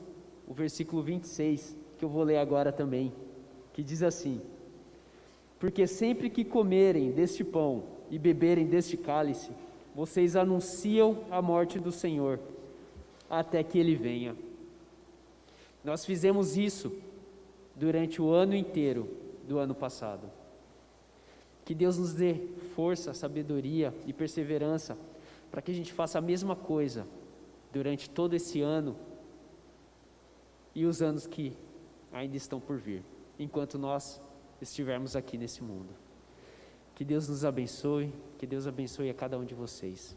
o versículo 26, que eu vou ler agora também, que diz assim: porque sempre que comerem deste pão e beberem deste cálice, vocês anunciam a morte do Senhor, até que Ele venha. Nós fizemos isso durante o ano inteiro do ano passado. Que Deus nos dê força, sabedoria e perseverança, para que a gente faça a mesma coisa durante todo esse ano e os anos que ainda estão por vir, enquanto nós estivermos aqui nesse mundo. Que Deus nos abençoe, que Deus abençoe a cada um de vocês.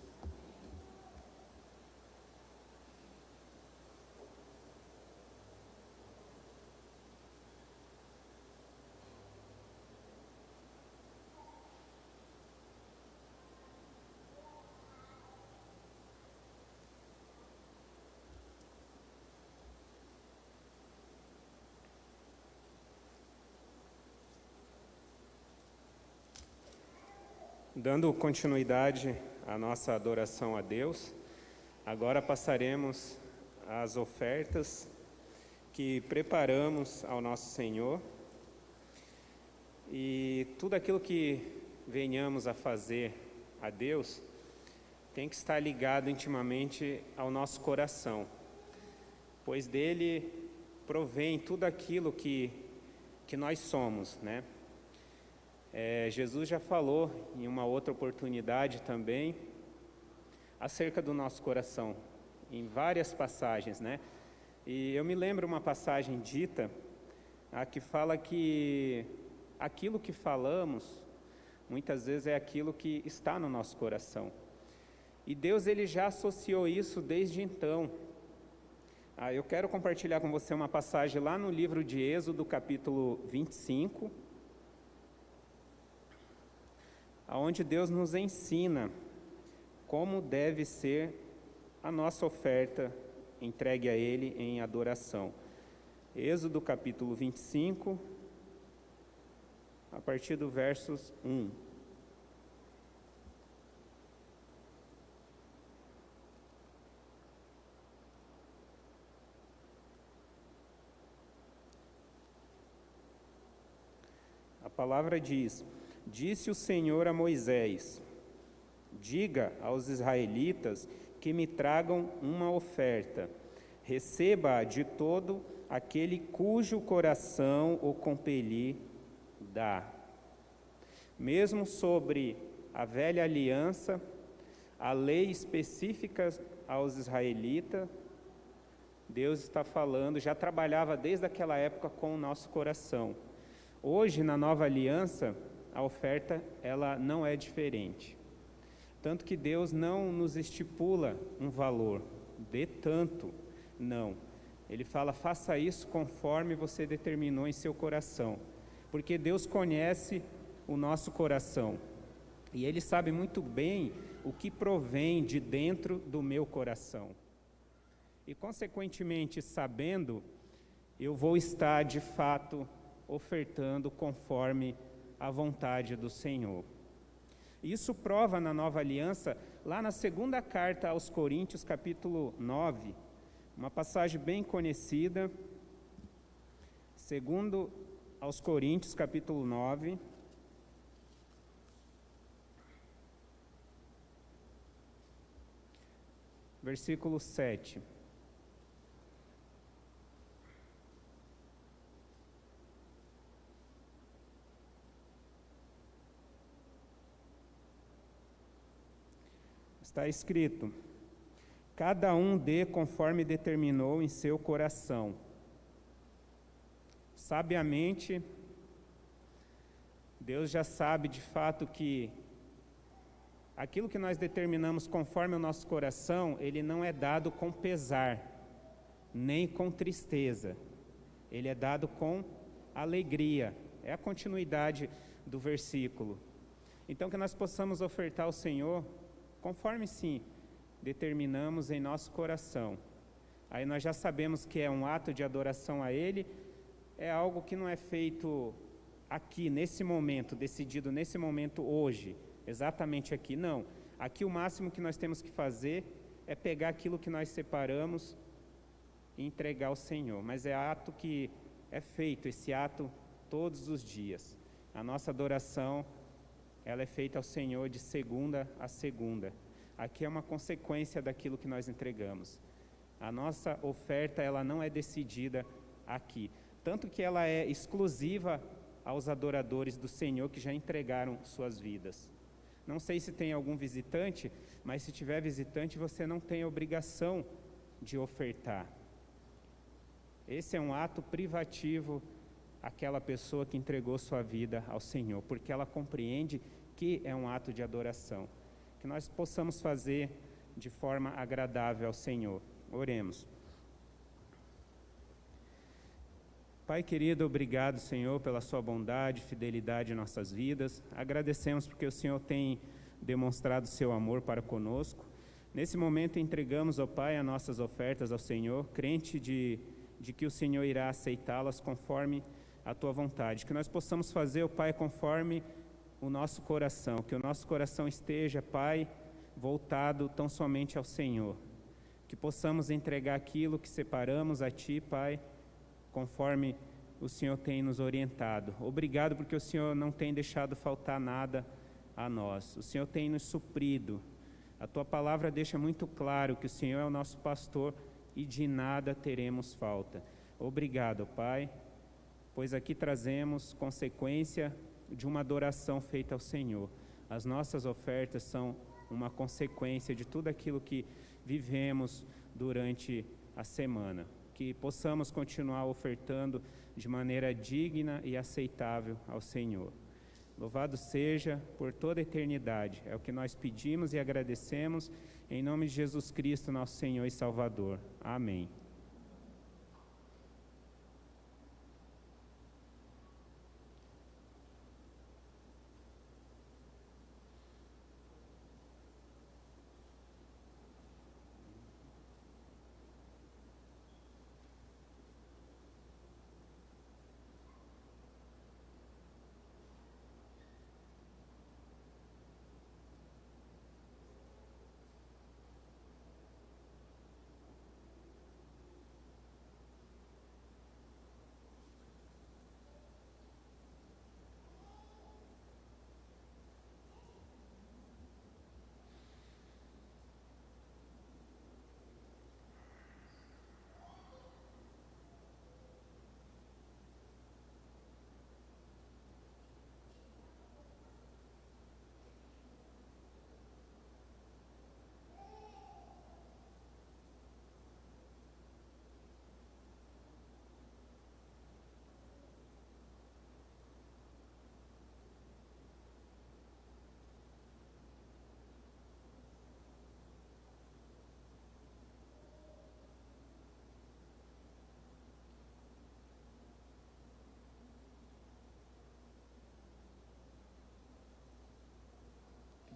Dando continuidade à nossa adoração a Deus, agora passaremos às ofertas que preparamos ao nosso Senhor. E tudo aquilo que venhamos a fazer a Deus tem que estar ligado intimamente ao nosso coração, pois dele provém tudo aquilo que nós somos, né? Jesus já falou em uma outra oportunidade também acerca do nosso coração, em várias passagens, né? E eu me lembro uma passagem dita que fala que aquilo que falamos muitas vezes é aquilo que está no nosso coração. E Deus ele já associou isso desde então, Eu quero compartilhar com você uma passagem lá no livro de Êxodo, capítulo 25, onde Deus nos ensina como deve ser a nossa oferta entregue a Ele em adoração. Êxodo, capítulo 25, a partir do versos 1. A palavra diz: Disse o Senhor a Moisés: Diga aos israelitas que me tragam uma oferta. Receba-a de todo aquele cujo coração o compelir dá. Mesmo sobre a velha aliança, a lei específica aos israelitas, Deus está falando, já trabalhava desde aquela época com o nosso coração. Hoje, na nova aliança, a oferta ela não é diferente. Tanto que Deus não nos estipula um valor, dê tanto, não. Ele fala, faça isso conforme você determinou em seu coração. Porque Deus conhece o nosso coração. E Ele sabe muito bem o que provém de dentro do meu coração. E, consequentemente, sabendo, eu vou estar, de fato, ofertando conforme a vontade do Senhor. Isso prova na nova aliança, lá na segunda carta aos Coríntios, capítulo 9, uma passagem bem conhecida, segundo aos Coríntios, capítulo 9, versículo 7. Está escrito: cada um dê conforme determinou em seu coração. Sabiamente, Deus já sabe de fato que aquilo que nós determinamos conforme o nosso coração, ele não é dado com pesar, nem com tristeza. Ele é dado com alegria. É a continuidade do versículo. Então, que nós possamos ofertar ao Senhor conforme sim determinamos em nosso coração. Aí nós já sabemos que é um ato de adoração a Ele, é algo que não é feito aqui, nesse momento, decidido nesse momento hoje, exatamente aqui, não. Aqui o máximo que nós temos que fazer é pegar aquilo que nós separamos e entregar ao Senhor, mas é ato que é feito, esse ato todos os dias. A nossa adoração ela é feita ao Senhor de segunda a segunda. Aqui é uma consequência daquilo que nós entregamos. A nossa oferta, ela não é decidida aqui. Tanto que ela é exclusiva aos adoradores do Senhor que já entregaram suas vidas. Não sei se tem algum visitante, mas se tiver visitante, você não tem obrigação de ofertar. Esse é um ato privativo àquela pessoa que entregou sua vida ao Senhor, porque ela compreende que é um ato de adoração, que nós possamos fazer de forma agradável ao Senhor. Oremos. Pai querido, obrigado, Senhor, pela sua bondade e fidelidade em nossas vidas. Agradecemos porque o Senhor tem demonstrado seu amor para conosco. Nesse momento entregamos, ó Pai, as nossas ofertas ao Senhor, crente de que o Senhor irá aceitá-las conforme a tua vontade. Que nós possamos fazer, ó Pai, conforme o nosso coração, que o nosso coração esteja, Pai, voltado tão somente ao Senhor, que possamos entregar aquilo que separamos a Ti, Pai, conforme o Senhor tem nos orientado. Obrigado porque o Senhor não tem deixado faltar nada a nós, o Senhor tem nos suprido. A Tua palavra deixa muito claro que o Senhor é o nosso pastor e de nada teremos falta. Obrigado, Pai, pois aqui trazemos consequência de uma adoração feita ao Senhor. As nossas ofertas são uma consequência de tudo aquilo que vivemos durante a semana. Que possamos continuar ofertando de maneira digna e aceitável ao Senhor. Louvado seja por toda a eternidade. É o que nós pedimos e agradecemos em nome de Jesus Cristo, nosso Senhor e Salvador. Amém.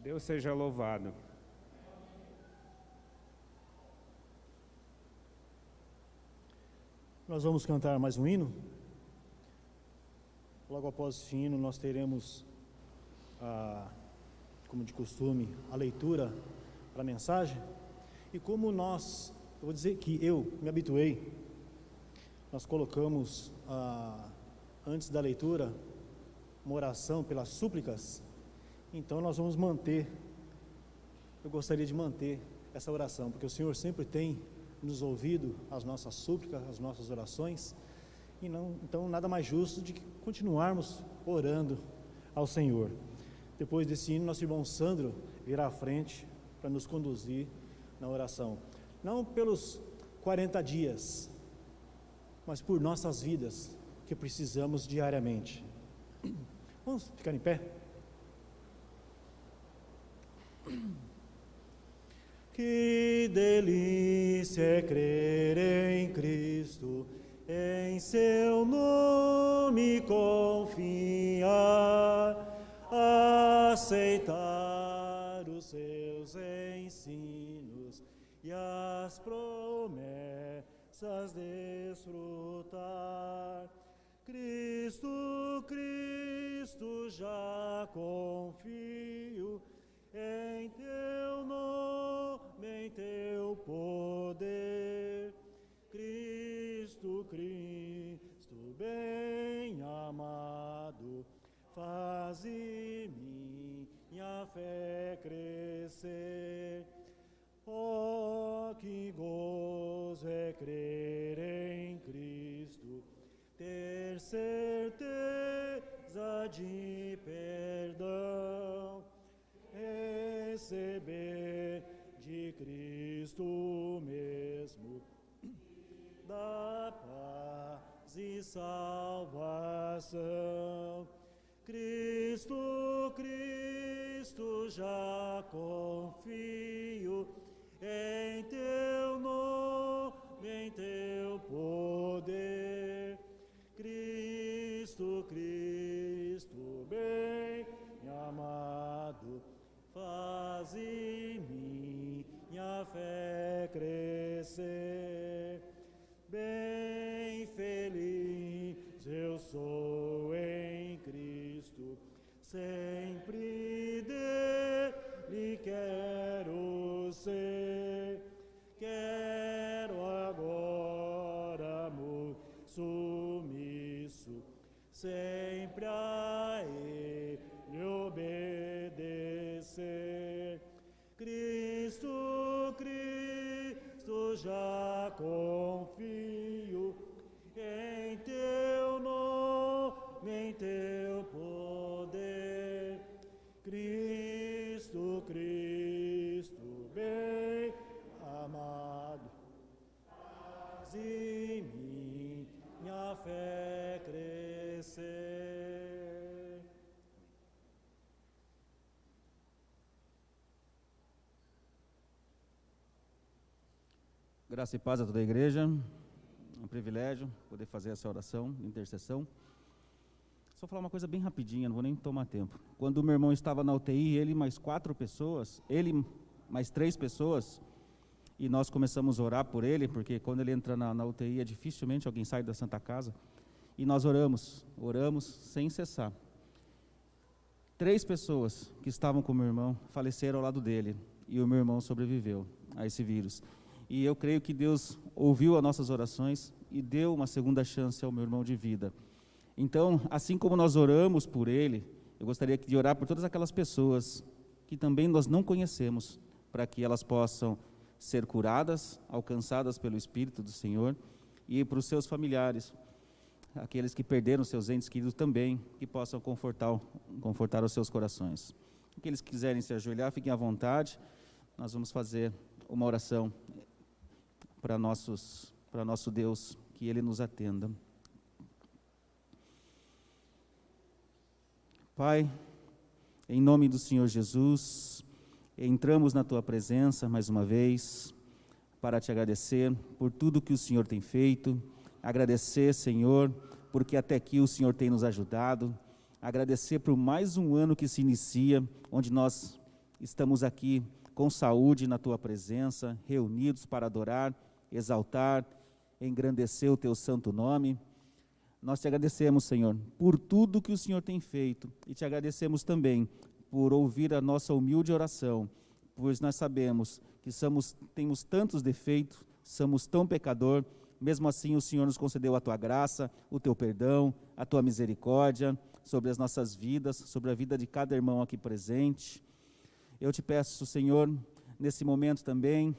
Deus seja louvado. Nós vamos cantar mais um hino. Logo após esse hino, nós teremos, como de costume, a leitura para a mensagem. E como eu vou dizer que eu me habituei, nós colocamos, antes da leitura, uma oração pelas súplicas. Então nós vamos eu gostaria de manter essa oração, porque o Senhor sempre tem nos ouvido as nossas súplicas, as nossas orações, então nada mais justo de que continuarmos orando ao Senhor. Depois desse hino, nosso irmão Sandro virá à frente para nos conduzir na oração, não pelos 40 dias, mas por nossas vidas, que precisamos diariamente. Vamos ficar em pé? Que delícia é crer em Cristo, em seu nome confiar, aceitar os seus ensinos e as promessas desfrutar. Cristo, Cristo, já confio em teu nome, em teu poder. Cristo, Cristo, bem amado, faze minha fé crescer. Oh, que gozo é crer em Cristo, ter certeza de perdão, receber de Cristo mesmo da paz e salvação. Cristo, Cristo, já confio em teu nome, em teu poder. Cristo, Cristo, bem amado, faze minha fé crescer. Bem feliz eu sou em Cristo, sempre dele quero ser. Quero agora submisso, sempre a ele obedecer. Cristo, Cristo, já confio em teu nome, em teu poder. Cristo, Cristo, bem amado, faze minha fé crescer. Graça e paz a toda a igreja. É um privilégio poder fazer essa oração de intercessão. Só falar uma coisa bem rapidinha, não vou nem tomar tempo. Quando o meu irmão estava na UTI, ele mais 3 pessoas, e nós começamos a orar por ele, porque quando ele entra na UTI, dificilmente alguém sai da Santa Casa, e nós oramos sem cessar. 3 pessoas que estavam com o meu irmão faleceram ao lado dele, e o meu irmão sobreviveu a esse vírus. E eu creio que Deus ouviu as nossas orações e deu uma segunda chance ao meu irmão de vida. Então, assim como nós oramos por ele, eu gostaria de orar por todas aquelas pessoas que também nós não conhecemos, para que elas possam ser curadas, alcançadas pelo Espírito do Senhor, e para os seus familiares, aqueles que perderam seus entes queridos também, que possam confortar os seus corações. Aqueles que quiserem se ajoelhar, fiquem à vontade. Nós vamos fazer uma oração para nosso Deus, que Ele nos atenda. Pai, em nome do Senhor Jesus, entramos na Tua presença mais uma vez, para Te agradecer por tudo que o Senhor tem feito, agradecer, Senhor, porque até aqui o Senhor tem nos ajudado, agradecer por mais um ano que se inicia, onde nós estamos aqui com saúde na Tua presença, reunidos para adorar, exaltar, engrandecer o Teu santo nome. Nós te agradecemos, Senhor, por tudo que o Senhor tem feito, e te agradecemos também por ouvir a nossa humilde oração, pois nós sabemos que temos tantos defeitos, somos tão pecador, mesmo assim o Senhor nos concedeu a Tua graça, o Teu perdão, a Tua misericórdia sobre as nossas vidas, sobre a vida de cada irmão aqui presente. Eu te peço, Senhor, nesse momento também,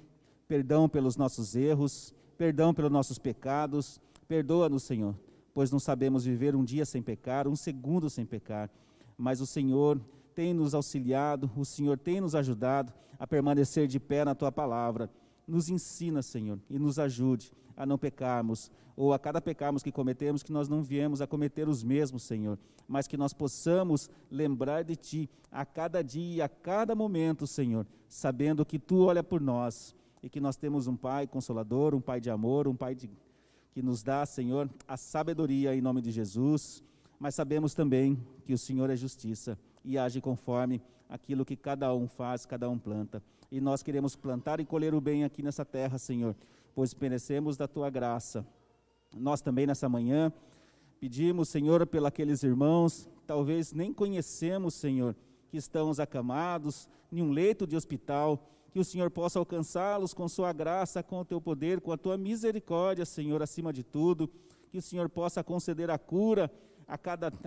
perdão pelos nossos erros, perdão pelos nossos pecados, perdoa-nos, Senhor, pois não sabemos viver um dia sem pecar, um segundo sem pecar, mas o Senhor tem nos auxiliado, o Senhor tem nos ajudado a permanecer de pé na Tua palavra. Nos ensina, Senhor, e nos ajude a não pecarmos, ou a cada pecarmos que cometemos, que nós não viemos a cometer os mesmos, Senhor, mas que nós possamos lembrar de Ti a cada dia, a cada momento, Senhor, sabendo que Tu olha por nós, e que nós temos um Pai consolador, um Pai de amor, um Pai que nos dá, Senhor, a sabedoria em nome de Jesus, mas sabemos também que o Senhor é justiça, e age conforme aquilo que cada um faz, cada um planta. E nós queremos plantar e colher o bem aqui nessa terra, Senhor, pois merecemos da Tua graça. Nós também nessa manhã pedimos, Senhor, pelos aqueles irmãos, talvez nem conhecemos, Senhor, que estão acamados em um leito de hospital, que o Senhor possa alcançá-los com Sua graça, com o Teu poder, com a Tua misericórdia, Senhor, acima de tudo, que o Senhor possa conceder a cura a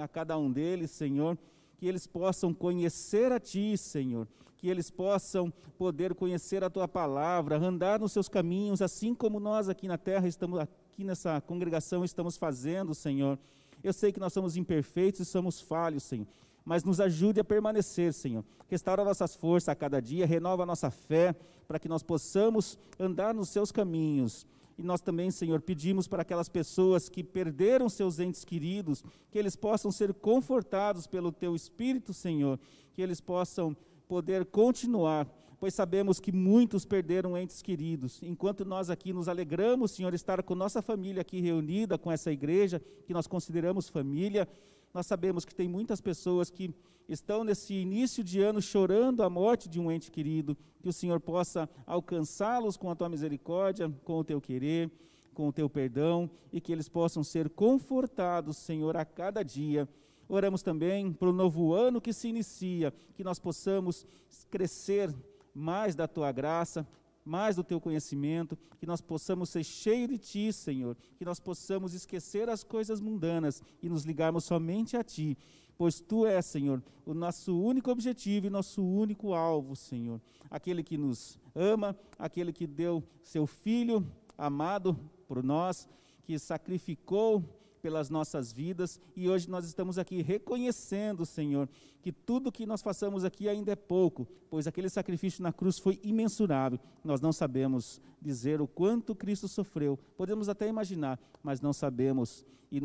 cada um deles, Senhor, que eles possam conhecer a Ti, Senhor, que eles possam poder conhecer a Tua palavra, andar nos Seus caminhos, assim como nós aqui na terra, estamos aqui nessa congregação, estamos fazendo, Senhor. Eu sei que nós somos imperfeitos e somos falhos, Senhor, mas nos ajude a permanecer, Senhor. Restaura nossas forças a cada dia, renova a nossa fé, para que nós possamos andar nos Seus caminhos. E nós também, Senhor, pedimos para aquelas pessoas que perderam seus entes queridos, que eles possam ser confortados pelo Teu Espírito, Senhor, que eles possam poder continuar, pois sabemos que muitos perderam entes queridos. Enquanto nós aqui nos alegramos, Senhor, estar com nossa família aqui reunida, com essa igreja, que nós consideramos família, nós sabemos que tem muitas pessoas que estão nesse início de ano chorando a morte de um ente querido, que o Senhor possa alcançá-los com a Tua misericórdia, com o Teu querer, com o Teu perdão, e que eles possam ser confortados, Senhor, a cada dia. Oramos também para o novo ano que se inicia, que nós possamos crescer mais da Tua graça, mais do Teu conhecimento, que nós possamos ser cheios de Ti, Senhor, que nós possamos esquecer as coisas mundanas e nos ligarmos somente a Ti, pois Tu és, Senhor, o nosso único objetivo e nosso único alvo, Senhor, aquele que nos ama, aquele que deu Seu Filho amado por nós, que sacrificou pelas nossas vidas, e hoje nós estamos aqui reconhecendo, Senhor, que tudo que nós façamos aqui ainda é pouco, pois aquele sacrifício na cruz foi imensurável. Nós não sabemos dizer o quanto Cristo sofreu, podemos até imaginar, mas não sabemos, e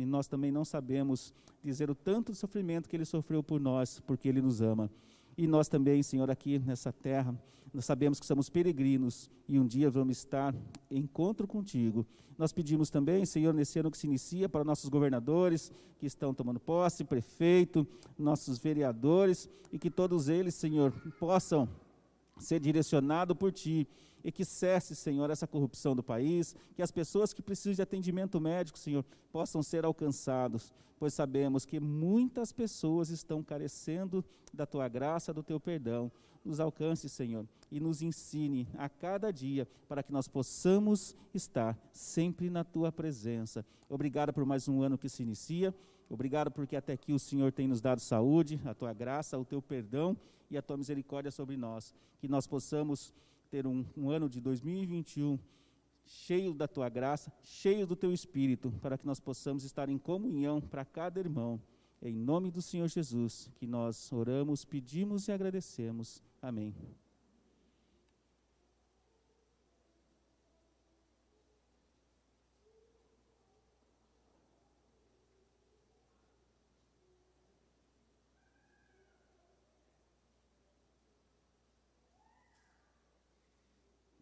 nós também não sabemos dizer o tanto de sofrimento que Ele sofreu por nós, porque Ele nos ama. E nós também, Senhor, aqui nessa terra, nós sabemos que somos peregrinos e um dia vamos estar em encontro contigo. Nós pedimos também, Senhor, nesse ano que se inicia, para nossos governadores que estão tomando posse, prefeito, nossos vereadores, e que todos eles, Senhor, possam ser direcionados por Ti, e que cesse, Senhor, essa corrupção do país, que as pessoas que precisam de atendimento médico, Senhor, possam ser alcançados, pois sabemos que muitas pessoas estão carecendo da Tua graça, do Teu perdão. Nos alcance, Senhor, e nos ensine a cada dia, para que nós possamos estar sempre na Tua presença. Obrigado por mais um ano que se inicia, obrigado porque até aqui o Senhor tem nos dado saúde, a Tua graça, o Teu perdão e a Tua misericórdia sobre nós, que nós possamos ter um ano de 2021 cheio da Tua graça, cheio do Teu Espírito, para que nós possamos estar em comunhão para cada irmão. Em nome do Senhor Jesus, que nós oramos, pedimos e agradecemos. Amém.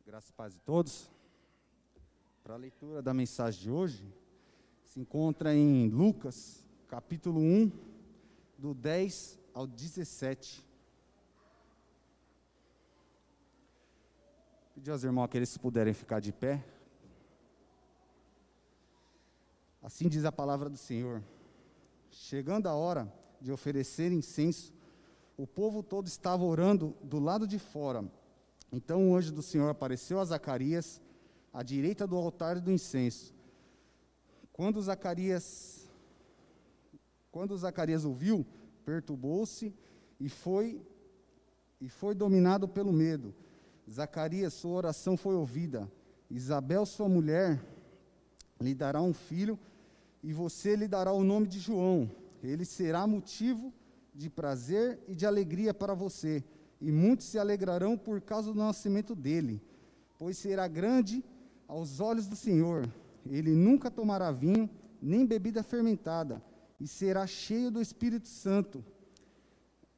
Graças a paz de todos. Para a leitura da mensagem de hoje, se encontra em Lucas, capítulo 1, do 10 ao 17. Pedir aos irmãos aqueles que puderem ficar de pé. Assim diz a palavra do Senhor. Chegando a hora de oferecer incenso, o povo todo estava orando do lado de fora. Então o anjo do Senhor apareceu a Zacarias, à direita do altar do incenso. Quando Zacarias ouviu, perturbou-se e foi dominado pelo medo. Zacarias, sua oração foi ouvida. Isabel, sua mulher, lhe dará um filho, e você lhe dará o nome de João. Ele será motivo de prazer e de alegria para você, e muitos se alegrarão por causa do nascimento dele, pois será grande aos olhos do Senhor. Ele nunca tomará vinho, nem bebida fermentada, e será cheio do Espírito Santo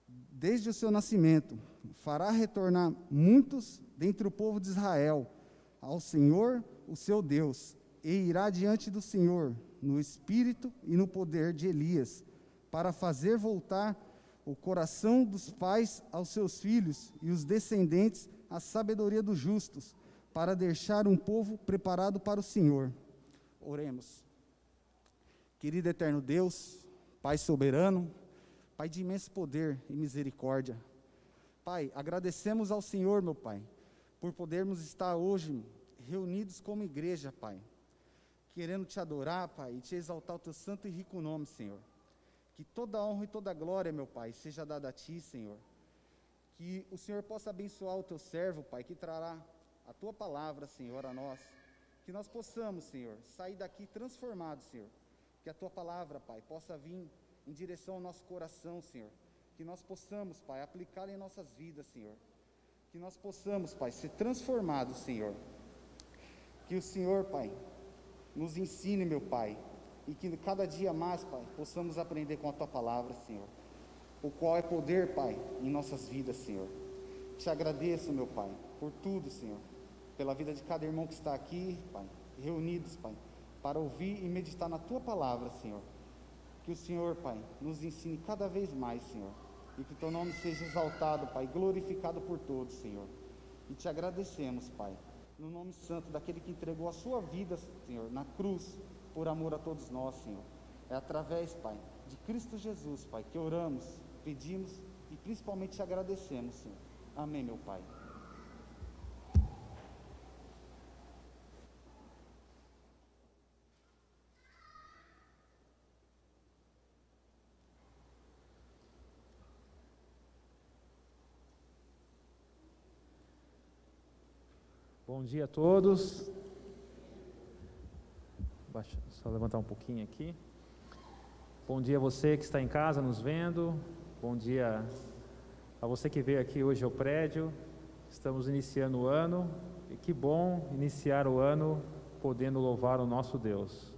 desde o seu nascimento. Fará retornar muitos dentre o povo de Israel ao Senhor, o seu Deus, e irá diante do Senhor no espírito e no poder de Elias, para fazer voltar o coração dos pais aos seus filhos e os descendentes à sabedoria dos justos, para deixar um povo preparado para o Senhor. Oremos. Querido eterno Deus, Pai soberano, Pai de imenso poder e misericórdia, Pai, agradecemos ao Senhor, meu Pai, por podermos estar hoje reunidos como igreja, Pai, querendo te adorar, Pai, e te exaltar o teu santo e rico nome, Senhor. Que toda honra e toda glória, meu Pai, seja dada a ti, Senhor. Que o Senhor possa abençoar o teu servo, Pai, que trará a tua palavra, Senhor, a nós. Que nós possamos, Senhor, sair daqui transformados, Senhor. Que a tua palavra, Pai, possa vir em direção ao nosso coração, Senhor. Que nós possamos, Pai, aplicá-la em nossas vidas, Senhor. Que nós possamos, Pai, ser transformados, Senhor. Que o Senhor, Pai, nos ensine, meu Pai, e que cada dia mais, Pai, possamos aprender com a tua palavra, Senhor. O qual é poder, Pai, em nossas vidas, Senhor. Te agradeço, meu Pai, por tudo, Senhor. Pela vida de cada irmão que está aqui, Pai, reunidos, Pai, para ouvir e meditar na tua palavra, Senhor. Que o Senhor, Pai, nos ensine cada vez mais, Senhor. E que teu nome seja exaltado, Pai, glorificado por todos, Senhor. E te agradecemos, Pai, no nome santo daquele que entregou a sua vida, Senhor, na cruz, por amor a todos nós, Senhor. É através, Pai, de Cristo Jesus, Pai, que oramos, pedimos e principalmente te agradecemos, Senhor. Amém, meu Pai. Bom dia a todos. Só levantar um pouquinho aqui. Bom dia a você que está em casa nos vendo. Bom dia a você que veio aqui hoje ao prédio. Estamos iniciando o ano e que bom iniciar o ano podendo louvar o nosso Deus.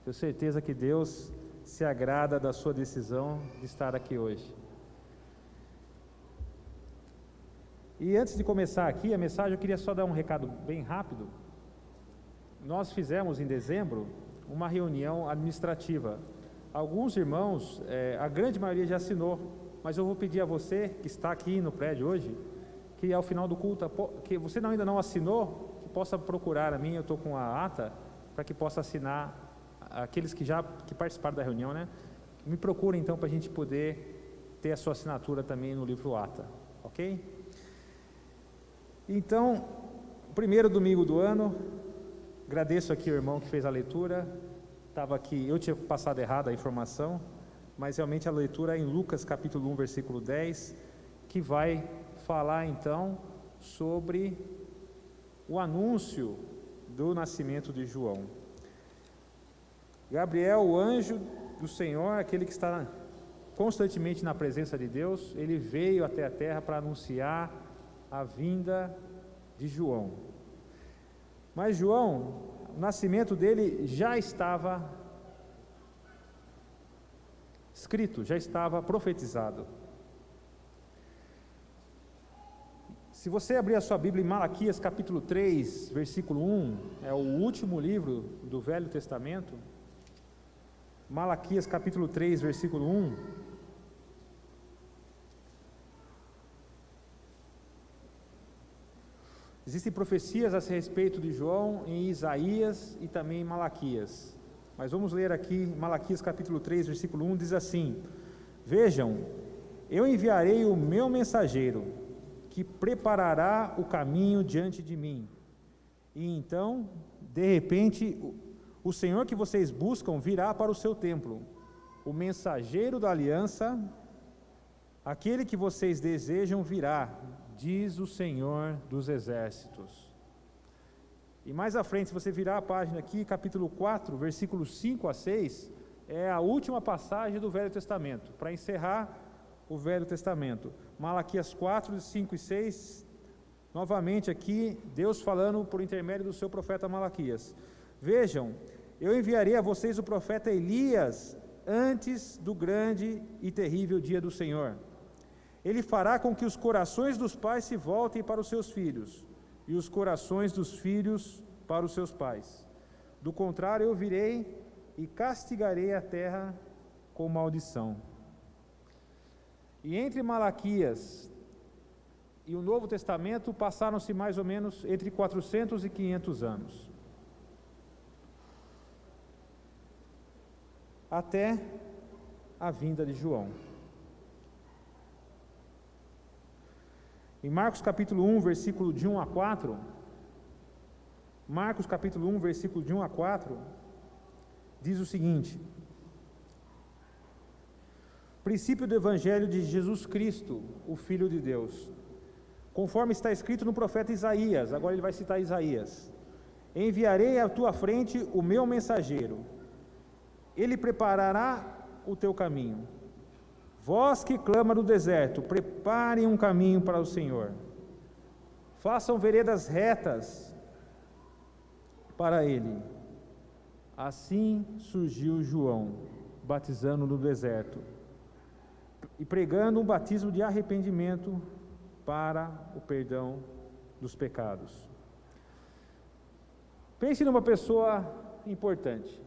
Tenho certeza que Deus se agrada da sua decisão de estar aqui hoje. E antes de começar aqui a mensagem, eu queria só dar um recado bem rápido. Nós fizemos em dezembro uma reunião administrativa. Alguns irmãos, a grande maioria já assinou, mas eu vou pedir a você que está aqui no prédio hoje, que ao final do culto, que você ainda não assinou, que possa procurar a mim, eu estou com a ata, para que possa assinar aqueles que participaram da reunião, né? Me procurem então para a gente poder ter a sua assinatura também no livro ata, ok? Então, primeiro domingo do ano, agradeço aqui o irmão que fez a leitura, estava aqui, eu tinha passado errado a informação, mas realmente a leitura é em Lucas capítulo 1, versículo 10, que vai falar então sobre o anúncio do nascimento de João. Gabriel, o anjo do Senhor, aquele que está constantemente na presença de Deus, ele veio até a terra para anunciar a vinda de João. Mas João, o nascimento dele já estava escrito, já estava profetizado. Se você abrir a sua Bíblia em Malaquias capítulo 3, versículo 1, é o último livro do Velho Testamento. Malaquias capítulo 3, versículo 1. Existem profecias a respeito de João em Isaías e também em Malaquias. Mas vamos ler aqui Malaquias capítulo 3, versículo 1, diz assim: Vejam, eu enviarei o meu mensageiro, que preparará o caminho diante de mim. E então, de repente, o Senhor que vocês buscam virá para o seu templo. O mensageiro da aliança, aquele que vocês desejam virá, diz o Senhor dos exércitos. E mais à frente, se você virar a página aqui, capítulo 4, versículos 5 a 6, é a última passagem do Velho Testamento, para encerrar o Velho Testamento. Malaquias 4, 5 e 6, novamente aqui, Deus falando por intermédio do seu profeta Malaquias. Vejam, eu enviarei a vocês o profeta Elias antes do grande e terrível dia do Senhor. Ele fará com que os corações dos pais se voltem para os seus filhos, e os corações dos filhos para os seus pais. Do contrário, eu virei e castigarei a terra com maldição. E entre Malaquias e o Novo Testamento passaram-se mais ou menos entre 400 e 500 anos. Até a vinda de João. Em Marcos capítulo 1, versículo de 1 a 4, Marcos capítulo 1, versículo de 1 a 4, diz o seguinte: princípio do Evangelho de Jesus Cristo, o Filho de Deus, conforme está escrito no profeta Isaías. Agora ele vai citar Isaías: enviarei à tua frente o meu mensageiro, ele preparará o teu caminho. Vós que clama no deserto, preparem um caminho para o Senhor. Façam veredas retas para Ele. Assim surgiu João, batizando no deserto e pregando um batismo de arrependimento para o perdão dos pecados. Pense numa pessoa importante,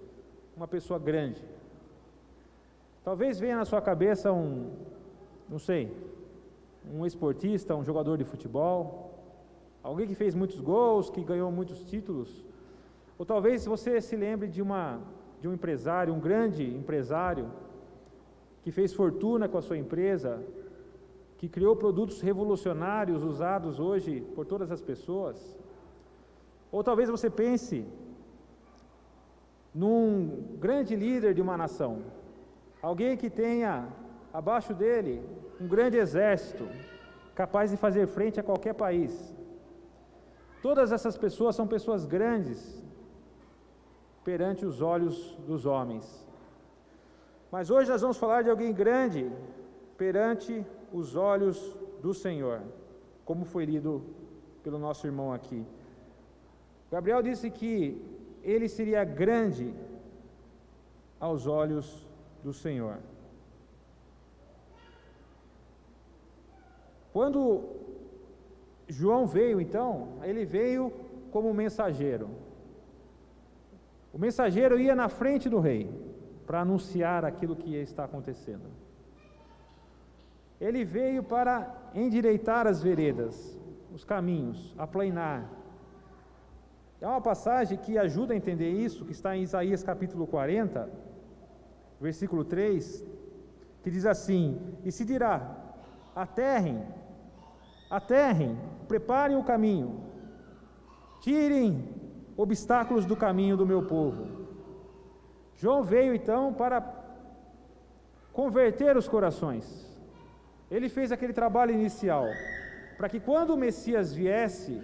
uma pessoa grande. Talvez venha na sua cabeça um esportista, um jogador de futebol, alguém que fez muitos gols, que ganhou muitos títulos. Ou talvez você se lembre de um empresário, um grande empresário, que fez fortuna com a sua empresa, que criou produtos revolucionários usados hoje por todas as pessoas. Ou talvez você pense num grande líder de uma nação, alguém que tenha abaixo dele um grande exército, capaz de fazer frente a qualquer país. Todas essas pessoas são pessoas grandes perante os olhos dos homens. Mas hoje nós vamos falar de alguém grande perante os olhos do Senhor, como foi lido pelo nosso irmão aqui. Gabriel disse que ele seria grande aos olhos do Senhor. Quando João veio, então, ele veio como mensageiro. O mensageiro ia na frente do rei para anunciar aquilo que ia estar acontecendo. Ele veio para endireitar as veredas, os caminhos, aplainar. É uma passagem que ajuda a entender isso, que está em Isaías capítulo 40, versículo 3, que diz assim: e se dirá, aterrem, preparem o caminho, tirem obstáculos do caminho do meu povo. João veio então para converter os corações. Ele fez aquele trabalho inicial, para que quando o Messias viesse,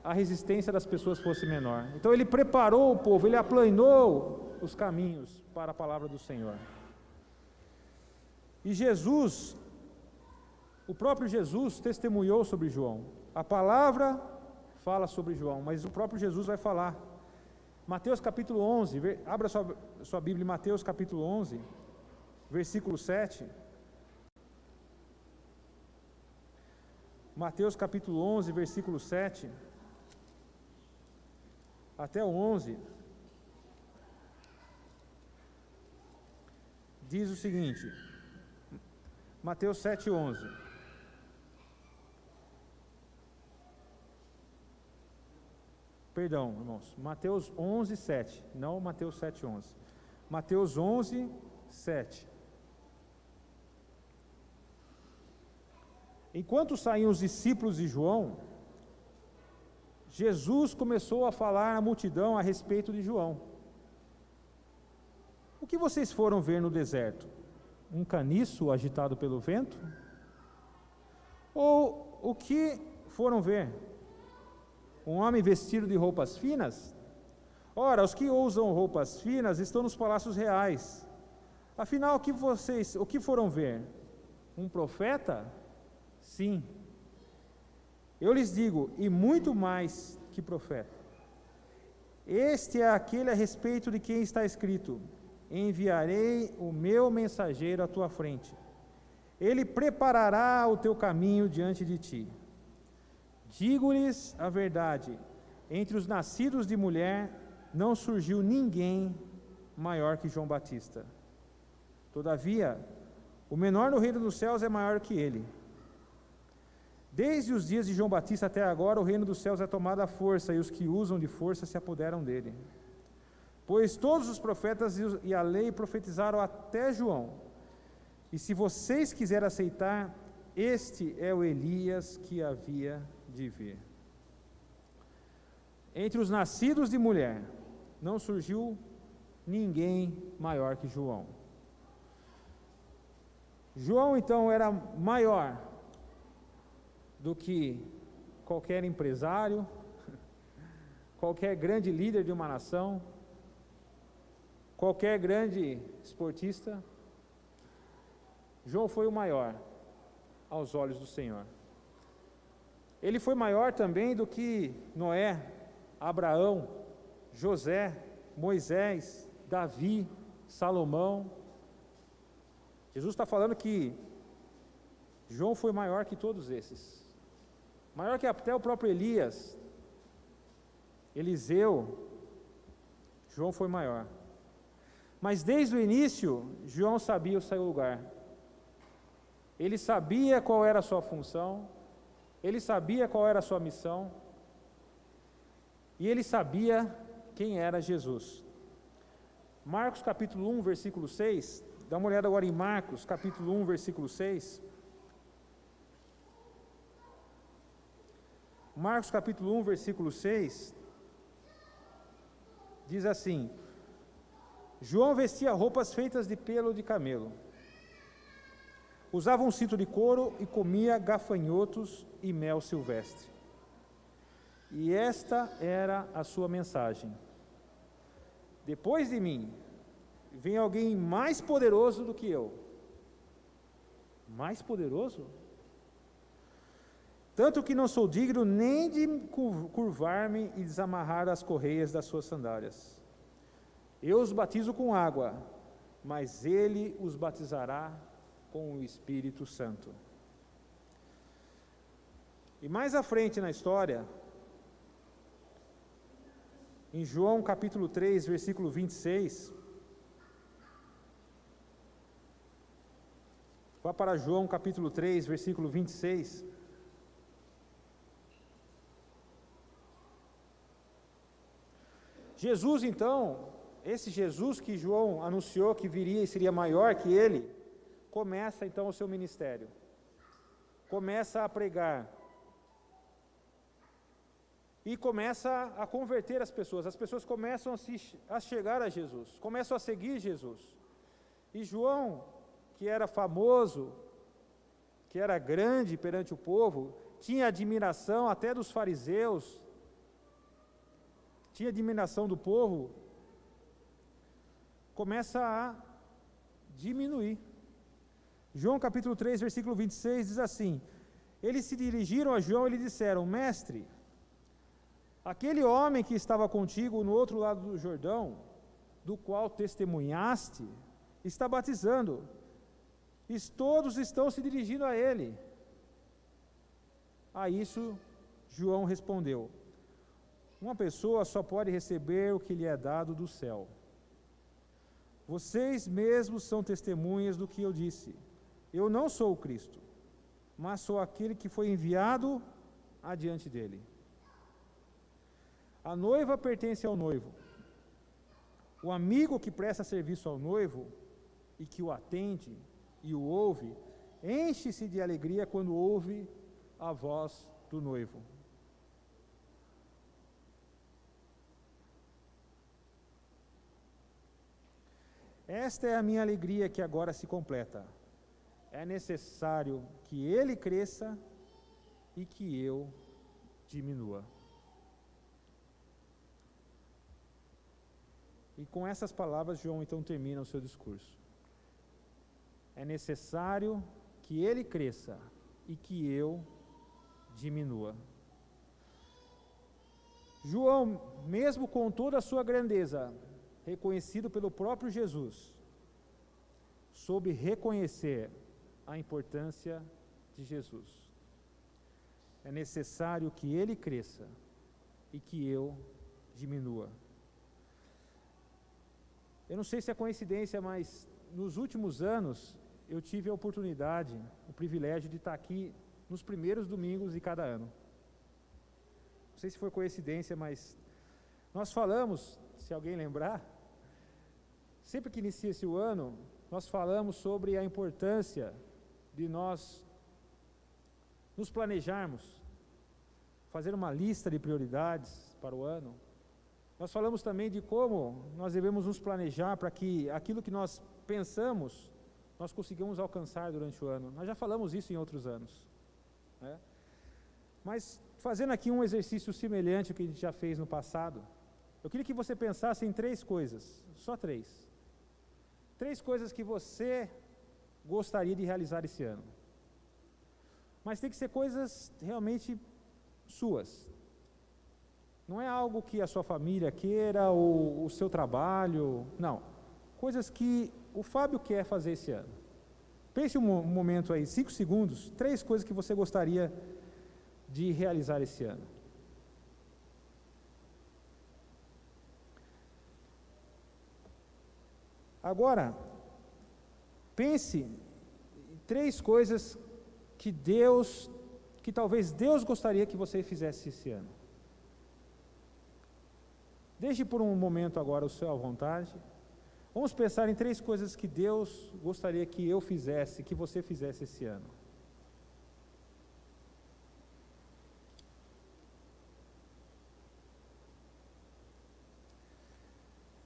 a resistência das pessoas fosse menor. Então ele preparou o povo, ele aplanou os caminhos para a palavra do Senhor. E Jesus, o próprio Jesus testemunhou sobre João. A palavra fala sobre João, mas o próprio Jesus vai falar. Mateus capítulo 11, abra sua Bíblia em Mateus capítulo 11, versículo 7. Mateus capítulo 11, versículo 7 até o 11, diz o seguinte, Mateus 7, 11. Perdão, irmãos, Mateus 11, 7, não Mateus 7, 11. Mateus 11, 7. Enquanto saíam os discípulos de João, Jesus começou a falar à multidão a respeito de João. O que vocês foram ver no deserto? Um caniço agitado pelo vento? Ou o que foram ver? Um homem vestido de roupas finas? Ora, os que usam roupas finas estão nos palácios reais. Afinal, o que foram ver? Um profeta? Sim. Eu lhes digo, e muito mais que profeta. Este é aquele a respeito de quem está escrito: enviarei o meu mensageiro à tua frente. Ele preparará o teu caminho diante de ti. Digo-lhes a verdade, entre os nascidos de mulher não surgiu ninguém maior que João Batista. Todavia, o menor no reino dos céus é maior que ele. Desde os dias de João Batista até agora, o reino dos céus é tomado à força, e os que usam de força se apoderam dele. Pois todos os profetas e a lei profetizaram até João. E se vocês quiserem aceitar, este é o Elias que havia de vir. Entre os nascidos de mulher, não surgiu ninguém maior que João. João, então, era maior do que qualquer empresário, qualquer grande líder de uma nação, qualquer grande esportista. João foi o maior aos olhos do Senhor. Ele foi maior também do que Noé, Abraão, José, Moisés, Davi, Salomão. Jesus está falando que João foi maior que todos esses. Maior que até o próprio Elias, Eliseu. João foi maior. Mas desde o início, João sabia o seu lugar. Ele sabia qual era a sua função, ele sabia qual era a sua missão, e ele sabia quem era Jesus. Marcos capítulo 1, versículo 6, dá uma olhada agora em Marcos capítulo 1, versículo 6. Marcos capítulo 1, versículo 6, diz assim: João vestia roupas feitas de pelo de camelo, usava um cinto de couro e comia gafanhotos e mel silvestre. E esta era a sua mensagem: depois de mim, vem alguém mais poderoso do que eu. Mais poderoso? Tanto que não sou digno nem de curvar-me e desamarrar as correias das suas sandálias. Eu os batizo com água, mas ele os batizará com o Espírito Santo. E mais à frente na história, em João capítulo 3, versículo 26, vá para João capítulo 3, versículo 26. Jesus, então, esse Jesus que João anunciou que viria e seria maior que ele, começa então o seu ministério, começa a pregar, e começa a converter as pessoas começam a chegar a Jesus, começam a seguir Jesus. E João, que era famoso, que era grande perante o povo, tinha admiração até dos fariseus, tinha admiração do povo, começa a diminuir. João capítulo 3, versículo 26 diz assim: eles se dirigiram a João e lhe disseram: Mestre, aquele homem que estava contigo no outro lado do Jordão, do qual testemunhaste, está batizando, e todos estão se dirigindo a ele. A isso João respondeu: uma pessoa só pode receber o que lhe é dado do céu. Vocês mesmos são testemunhas do que eu disse. Eu não sou o Cristo, mas sou aquele que foi enviado adiante dele. A noiva pertence ao noivo. O amigo que presta serviço ao noivo e que o atende e o ouve, enche-se de alegria quando ouve a voz do noivo. Esta é a minha alegria que agora se completa. É necessário que ele cresça e que eu diminua. E com essas palavras, João então termina o seu discurso. É necessário que ele cresça e que eu diminua. João, mesmo com toda a sua grandeza, reconhecido pelo próprio Jesus, soube reconhecer a importância de Jesus. É necessário que ele cresça e que eu diminua. Eu não sei se é coincidência, mas nos últimos anos eu tive a oportunidade, o privilégio de estar aqui nos primeiros domingos de cada ano. Não sei se foi coincidência, mas nós falamos, se alguém lembrar, sempre que inicia-se o ano, nós falamos sobre a importância de nós nos planejarmos, fazer uma lista de prioridades para o ano. Nós falamos também de como nós devemos nos planejar para que aquilo que nós pensamos, nós consigamos alcançar durante o ano. Nós já falamos isso em outros anos, né? Mas fazendo aqui um exercício semelhante ao que a gente já fez no passado, eu queria que você pensasse em 3 coisas, só 3. 3 coisas que você gostaria de realizar esse ano. Mas tem que ser coisas realmente suas. Não é algo que a sua família queira ou o seu trabalho, não. Coisas que o Fábio quer fazer esse ano. Pense um momento aí, 5 segundos, 3 coisas que você gostaria de realizar esse ano. Agora, pense em 3 coisas que talvez Deus gostaria que você fizesse esse ano. Deixe por um momento agora o seu à vontade. Vamos pensar em 3 coisas que Deus gostaria que eu fizesse, que você fizesse esse ano.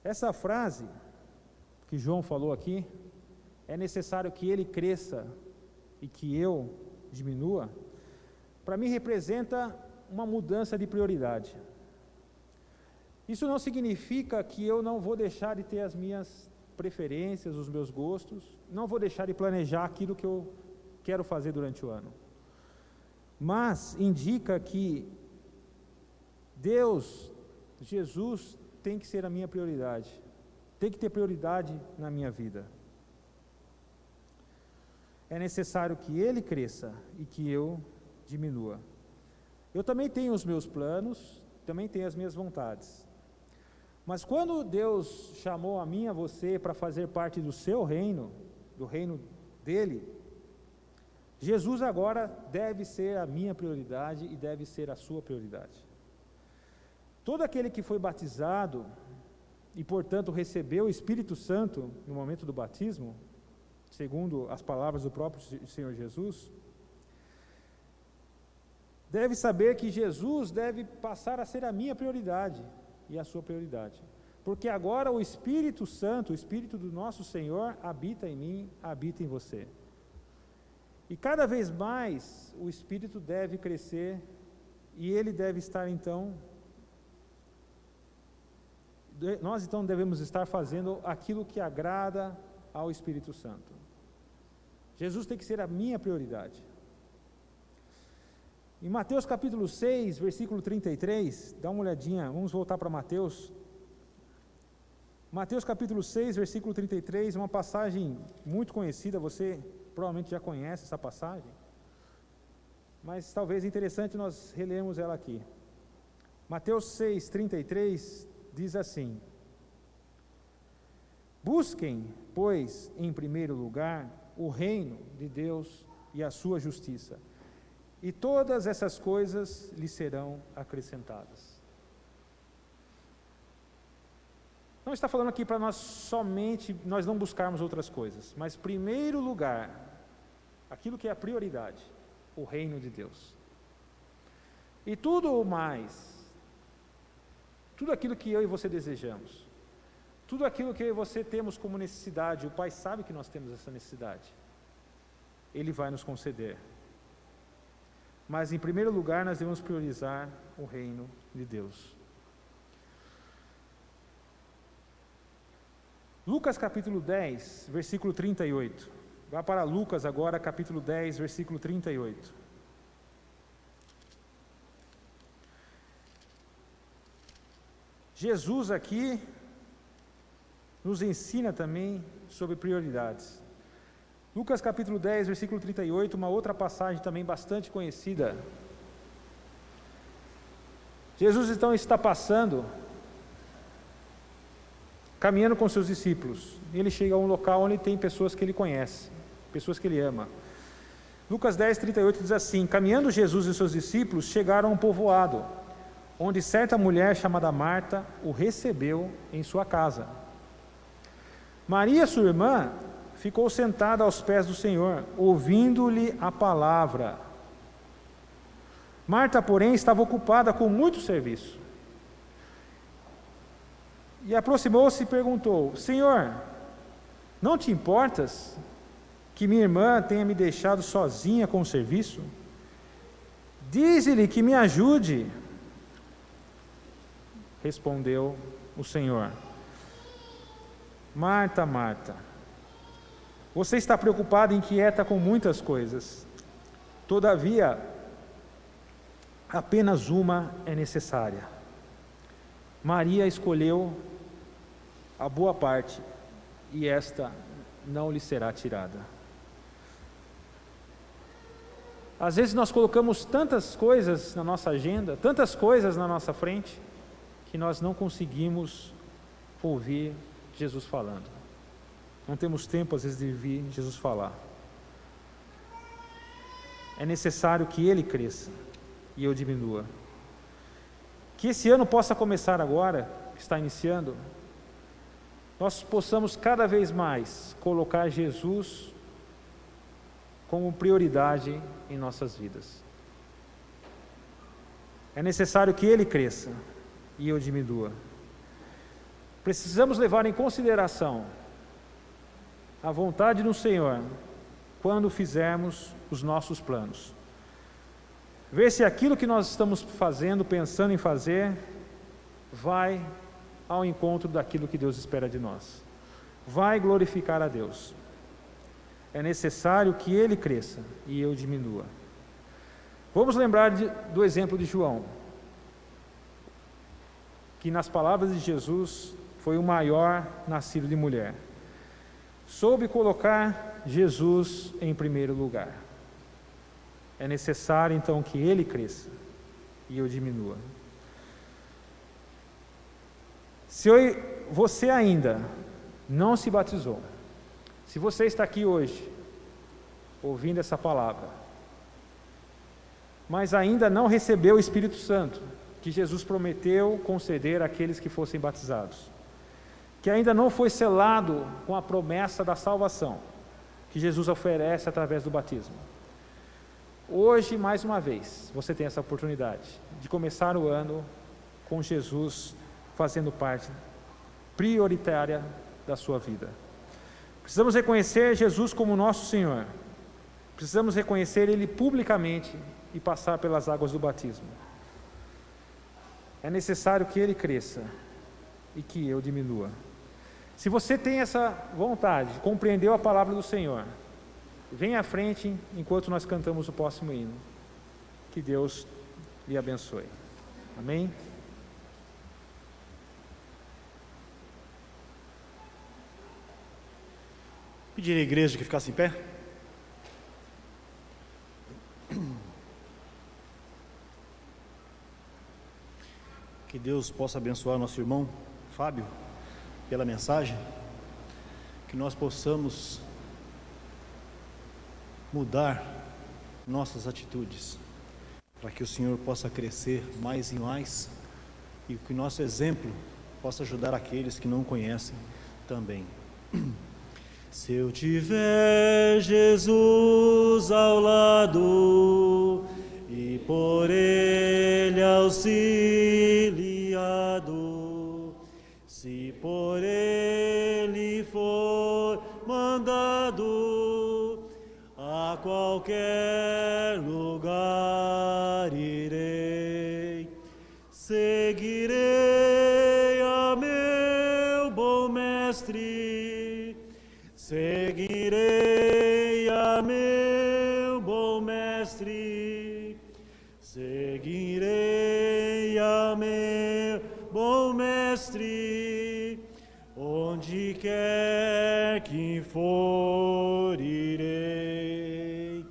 Essa frase que João falou aqui, é necessário que ele cresça e que eu diminua, para mim representa uma mudança de prioridade. Isso não significa que eu não vou deixar de ter as minhas preferências, os meus gostos, não vou deixar de planejar aquilo que eu quero fazer durante o ano. Mas indica que Deus, Jesus, tem que ser a minha prioridade, tem que ter prioridade na minha vida. É necessário que Ele cresça e que eu diminua. Eu também tenho os meus planos, também tenho as minhas vontades. Mas quando Deus chamou a mim e a você para fazer parte do seu reino, do reino dele, Jesus agora deve ser a minha prioridade e deve ser a sua prioridade. Todo aquele que foi batizado e, portanto, recebeu o Espírito Santo no momento do batismo, segundo as palavras do próprio Senhor Jesus, deve saber que Jesus deve passar a ser a minha prioridade e a sua prioridade, porque agora o Espírito Santo, o Espírito do nosso Senhor, habita em mim, habita em você. E cada vez mais o Espírito deve crescer e ele deve estar nós então devemos estar fazendo aquilo que agrada ao Espírito Santo. Jesus tem que ser a minha prioridade. Em Mateus capítulo 6, versículo 33, dá uma olhadinha, vamos voltar para Mateus. Mateus capítulo 6, versículo 33, uma passagem muito conhecida, você provavelmente já conhece essa passagem, mas talvez é interessante nós relermos ela aqui. Mateus 6, 33 diz assim: busquem, pois, em primeiro lugar, o reino de Deus e a sua justiça, e todas essas coisas lhe serão acrescentadas. Não está falando aqui para nós não buscarmos outras coisas, mas primeiro lugar, aquilo que é a prioridade, o reino de Deus. E tudo o mais, tudo aquilo que eu e você desejamos, tudo aquilo que eu e você temos como necessidade, o Pai sabe que nós temos essa necessidade, Ele vai nos conceder. Mas em primeiro lugar nós devemos priorizar o reino de Deus. Lucas capítulo 10, versículo 38. Vá para Lucas agora, capítulo 10, versículo 38. Jesus aqui nos ensina também sobre prioridades. Lucas capítulo 10, versículo 38, uma outra passagem também bastante conhecida. Jesus então está passando, caminhando com seus discípulos. Ele chega a um local onde tem pessoas que ele conhece, pessoas que ele ama. Lucas 10, 38 diz assim: caminhando Jesus e seus discípulos chegaram a um povoado, onde certa mulher chamada Marta o recebeu em sua casa. Maria, sua irmã, ficou sentada aos pés do Senhor, ouvindo-lhe a palavra. Marta, porém, estava ocupada com muito serviço. E aproximou-se e perguntou: Senhor, não te importas que minha irmã tenha me deixado sozinha com o serviço? Dize-lhe que me ajude. Respondeu o Senhor: Marta, Marta, você está preocupada e inquieta com muitas coisas. Todavia, apenas uma é necessária. Maria escolheu a boa parte, e esta não lhe será tirada. Às vezes nós colocamos tantas coisas na nossa agenda, tantas coisas na nossa frente, que nós não conseguimos ouvir Jesus falando. Não temos tempo, às vezes, de ouvir Jesus falar. É necessário que Ele cresça e eu diminua. Que esse ano possa começar agora, que está iniciando, nós possamos cada vez mais colocar Jesus como prioridade em nossas vidas. É necessário que Ele cresça e eu diminua. Precisamos levar em consideração a vontade do Senhor quando fizermos os nossos planos. Ver se aquilo que nós estamos fazendo, pensando em fazer, vai ao encontro daquilo que Deus espera de nós. Vai glorificar a Deus. É necessário que Ele cresça e eu diminua. Vamos lembrar do exemplo de João, que nas palavras de Jesus foi o maior nascido de mulher. Soube colocar Jesus em primeiro lugar. É necessário então que Ele cresça e eu diminua. Se você ainda não se batizou, se você está aqui hoje ouvindo essa palavra, mas ainda não recebeu o Espírito Santo, que Jesus prometeu conceder àqueles que fossem batizados, que ainda não foi selado com a promessa da salvação, que Jesus oferece através do batismo. Hoje, mais uma vez, você tem essa oportunidade de começar o ano com Jesus fazendo parte prioritária da sua vida. Precisamos reconhecer Jesus como nosso Senhor. Precisamos reconhecer Ele publicamente e passar pelas águas do batismo. É necessário que Ele cresça e que eu diminua. Se você tem essa vontade, compreendeu a palavra do Senhor, venha à frente enquanto nós cantamos o próximo hino. Que Deus lhe abençoe. Amém? Pedir à igreja que ficasse em pé. Que Deus possa abençoar nosso irmão Fábio pela mensagem, que nós possamos mudar nossas atitudes, para que o Senhor possa crescer mais e mais, e que o nosso exemplo possa ajudar aqueles que não conhecem também. Se eu tiver Jesus ao lado e por Ele auxiliado, se por Ele for mandado, a qualquer lugar irei, seguirei a meu bom mestre, seguirei a meu bom mestre, seguirei a meu bom mestre, onde quer que for irei,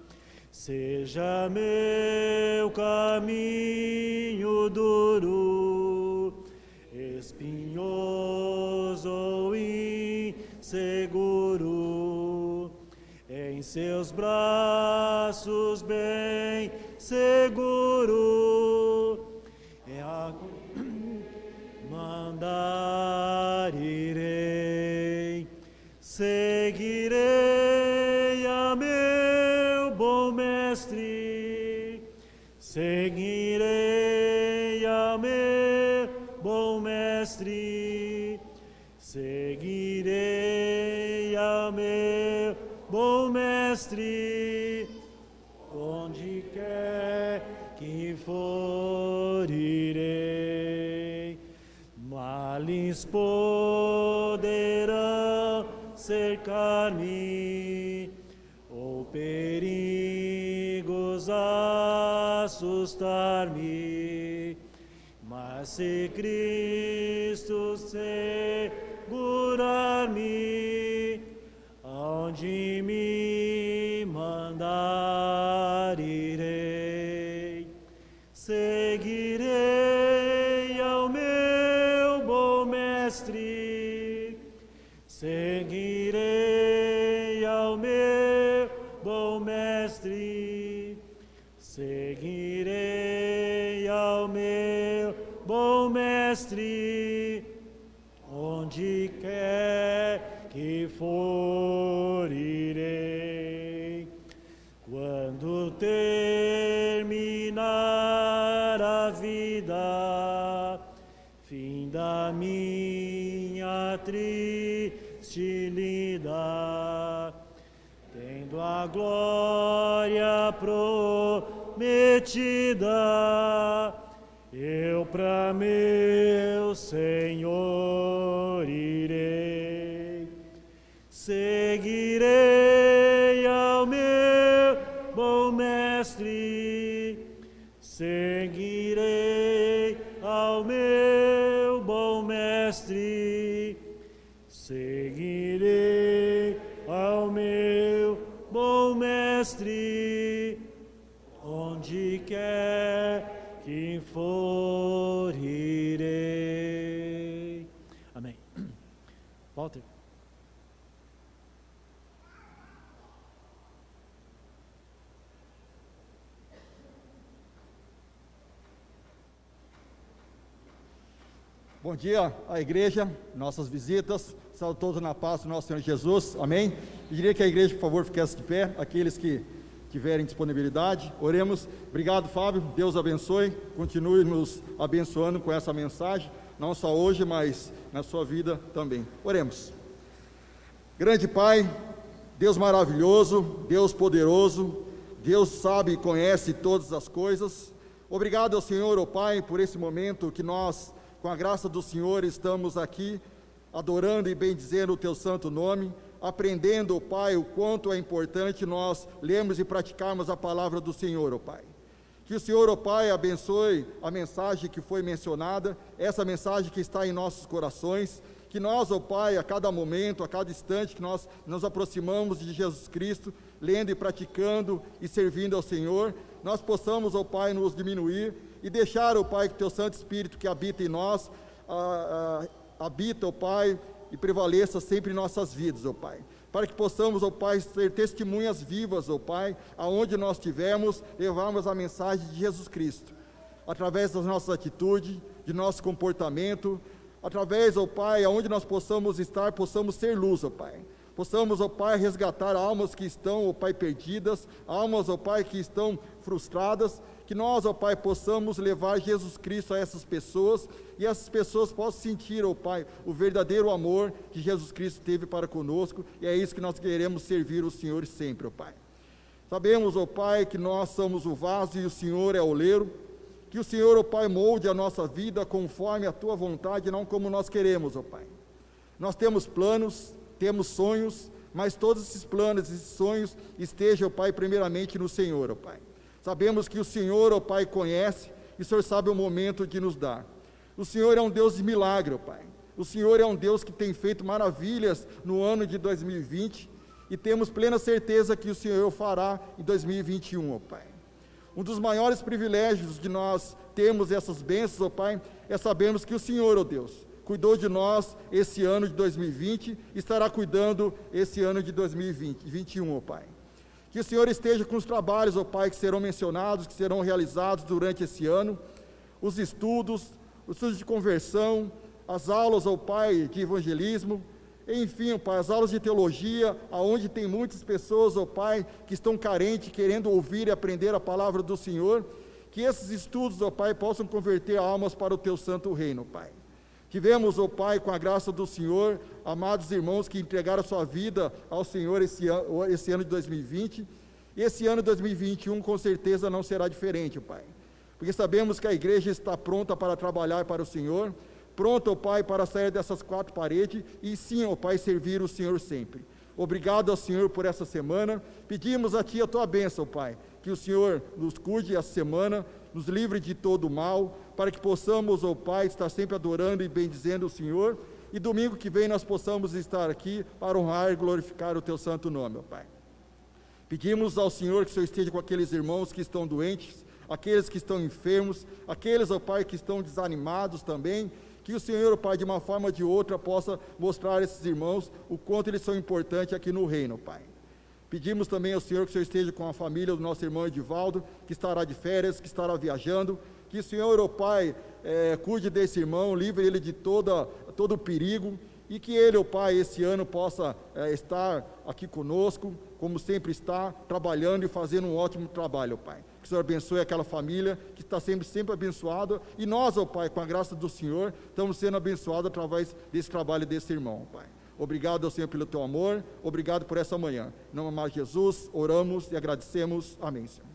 seja meu caminho duro, espinhoso ou inseguro, em seus braços bem seguro, mandar irei, seguirei a meu bom mestre, seguirei a meu bom mestre, seguirei a meu bom mestre, onde quer que for irei. Males poderão cercar-me, ou perigos assustar-me, mas se Cristo segurar-me, aonde me mandar irei, seguirei ao meu bom mestre, seguirei ao meu bom mestre, seguirei ao meu bom mestre, onde quer que for irei. Quando terminar a vida, fim da minha triste lida, tendo a glória prometida, eu pra meu Senhor irei, seguirei ao meu bom mestre, seguirei ao meu bom mestre, seguirei ao meu bom mestre, onde quer que for irei. Amém. Walter. Bom dia à igreja, nossas visitas, saúde todos na paz do nosso Senhor Jesus, amém? Eu diria que a igreja, por favor, ficasse de pé, aqueles que tiverem disponibilidade, oremos. Obrigado, Fábio, Deus abençoe, continue nos abençoando com essa mensagem, não só hoje, mas na sua vida também. Oremos. Grande Pai, Deus maravilhoso, Deus poderoso, Deus sabe e conhece todas as coisas, obrigado ao Senhor, ó Pai, por esse momento que nós, com a graça do Senhor, estamos aqui adorando e bendizendo o Teu santo nome, aprendendo, ó Pai, o quanto é importante nós lermos e praticarmos a palavra do Senhor, ó Pai. Que o Senhor, ó Pai, abençoe a mensagem que foi mencionada, essa mensagem que está em nossos corações, que nós, ó Pai, a cada momento, a cada instante que nós nos aproximamos de Jesus Cristo, lendo e praticando e servindo ao Senhor, nós possamos, ó Pai, nos diminuir e deixar, ó Pai, que Teu Santo Espírito que habita em nós, habita, ó Pai, e prevaleça sempre em nossas vidas, ó Pai, para que possamos, ó Pai, ser testemunhas vivas, ó Pai, aonde nós estivermos, levarmos a mensagem de Jesus Cristo, através das nossas atitudes, de nosso comportamento, através, ó Pai, aonde nós possamos estar, possamos ser luz, ó Pai. Possamos, ó Pai, resgatar almas que estão, ó Pai, perdidas, almas, ó Pai, que estão frustradas, que nós, ó Pai, possamos levar Jesus Cristo a essas pessoas, e essas pessoas possam sentir, ó Pai, o verdadeiro amor que Jesus Cristo teve para conosco, e é isso que nós queremos servir o Senhor sempre, ó Pai. Sabemos, ó Pai, que nós somos o vaso e o Senhor é o oleiro, que o Senhor, ó Pai, molde a nossa vida conforme a Tua vontade, não como nós queremos, ó Pai. Nós temos planos, temos sonhos, mas todos esses planos, esses sonhos, estejam, ó Pai, primeiramente no Senhor, ó Pai. Sabemos que o Senhor, ó Pai, conhece, e o Senhor sabe o momento de nos dar. O Senhor é um Deus de milagre, ó Pai. O Senhor é um Deus que tem feito maravilhas no ano de 2020, e temos plena certeza que o Senhor fará em 2021, ó Pai. Um dos maiores privilégios de nós termos essas bênçãos, ó Pai, é sabermos que o Senhor, ó Deus, cuidou de nós esse ano de 2020, e estará cuidando esse ano de 2021, ó Pai. Que o Senhor esteja com os trabalhos, ó Pai, que serão mencionados, que serão realizados durante esse ano, os estudos de conversão, as aulas, ó Pai, de evangelismo, enfim, ó Pai, as aulas de teologia, aonde tem muitas pessoas, ó Pai, que estão carentes, querendo ouvir e aprender a palavra do Senhor, que esses estudos, ó Pai, possam converter almas para o Teu santo reino, Pai. Tivemos, ó Pai, com a graça do Senhor, amados irmãos que entregaram a sua vida ao Senhor esse ano de 2020, e esse ano de 2021 com certeza não será diferente, ó Pai, porque sabemos que a igreja está pronta para trabalhar para o Senhor, pronta, ó Pai, para sair dessas quatro paredes, e sim, ó Pai, servir o Senhor sempre. Obrigado ao Senhor por essa semana, pedimos a Ti a Tua bênção, Pai, que o Senhor nos cuide essa semana, nos livre de todo o mal, para que possamos, ó Pai, estar sempre adorando e bendizendo o Senhor, e domingo que vem nós possamos estar aqui para honrar e glorificar o Teu santo nome, ó Pai. Pedimos ao Senhor que o Senhor esteja com aqueles irmãos que estão doentes, aqueles que estão enfermos, aqueles, ó Pai, que estão desanimados também, que o Senhor, ó Pai, de uma forma ou de outra, possa mostrar a esses irmãos o quanto eles são importantes aqui no reino, Pai. Pedimos também ao Senhor que o Senhor esteja com a família do nosso irmão Edivaldo, que estará de férias, que estará viajando, que o Senhor, ó Pai, cuide desse irmão, livre ele de todo perigo, e que ele, ó Pai, esse ano possa estar aqui conosco, como sempre está, trabalhando e fazendo um ótimo trabalho, ó Pai. Que o Senhor abençoe aquela família que está sempre abençoada, e nós, ó Pai, com a graça do Senhor, estamos sendo abençoados através desse trabalho desse irmão, ó Pai. Obrigado ao Senhor pelo Teu amor, obrigado por essa manhã. Em nome de Jesus, oramos e agradecemos. Amém, Senhor.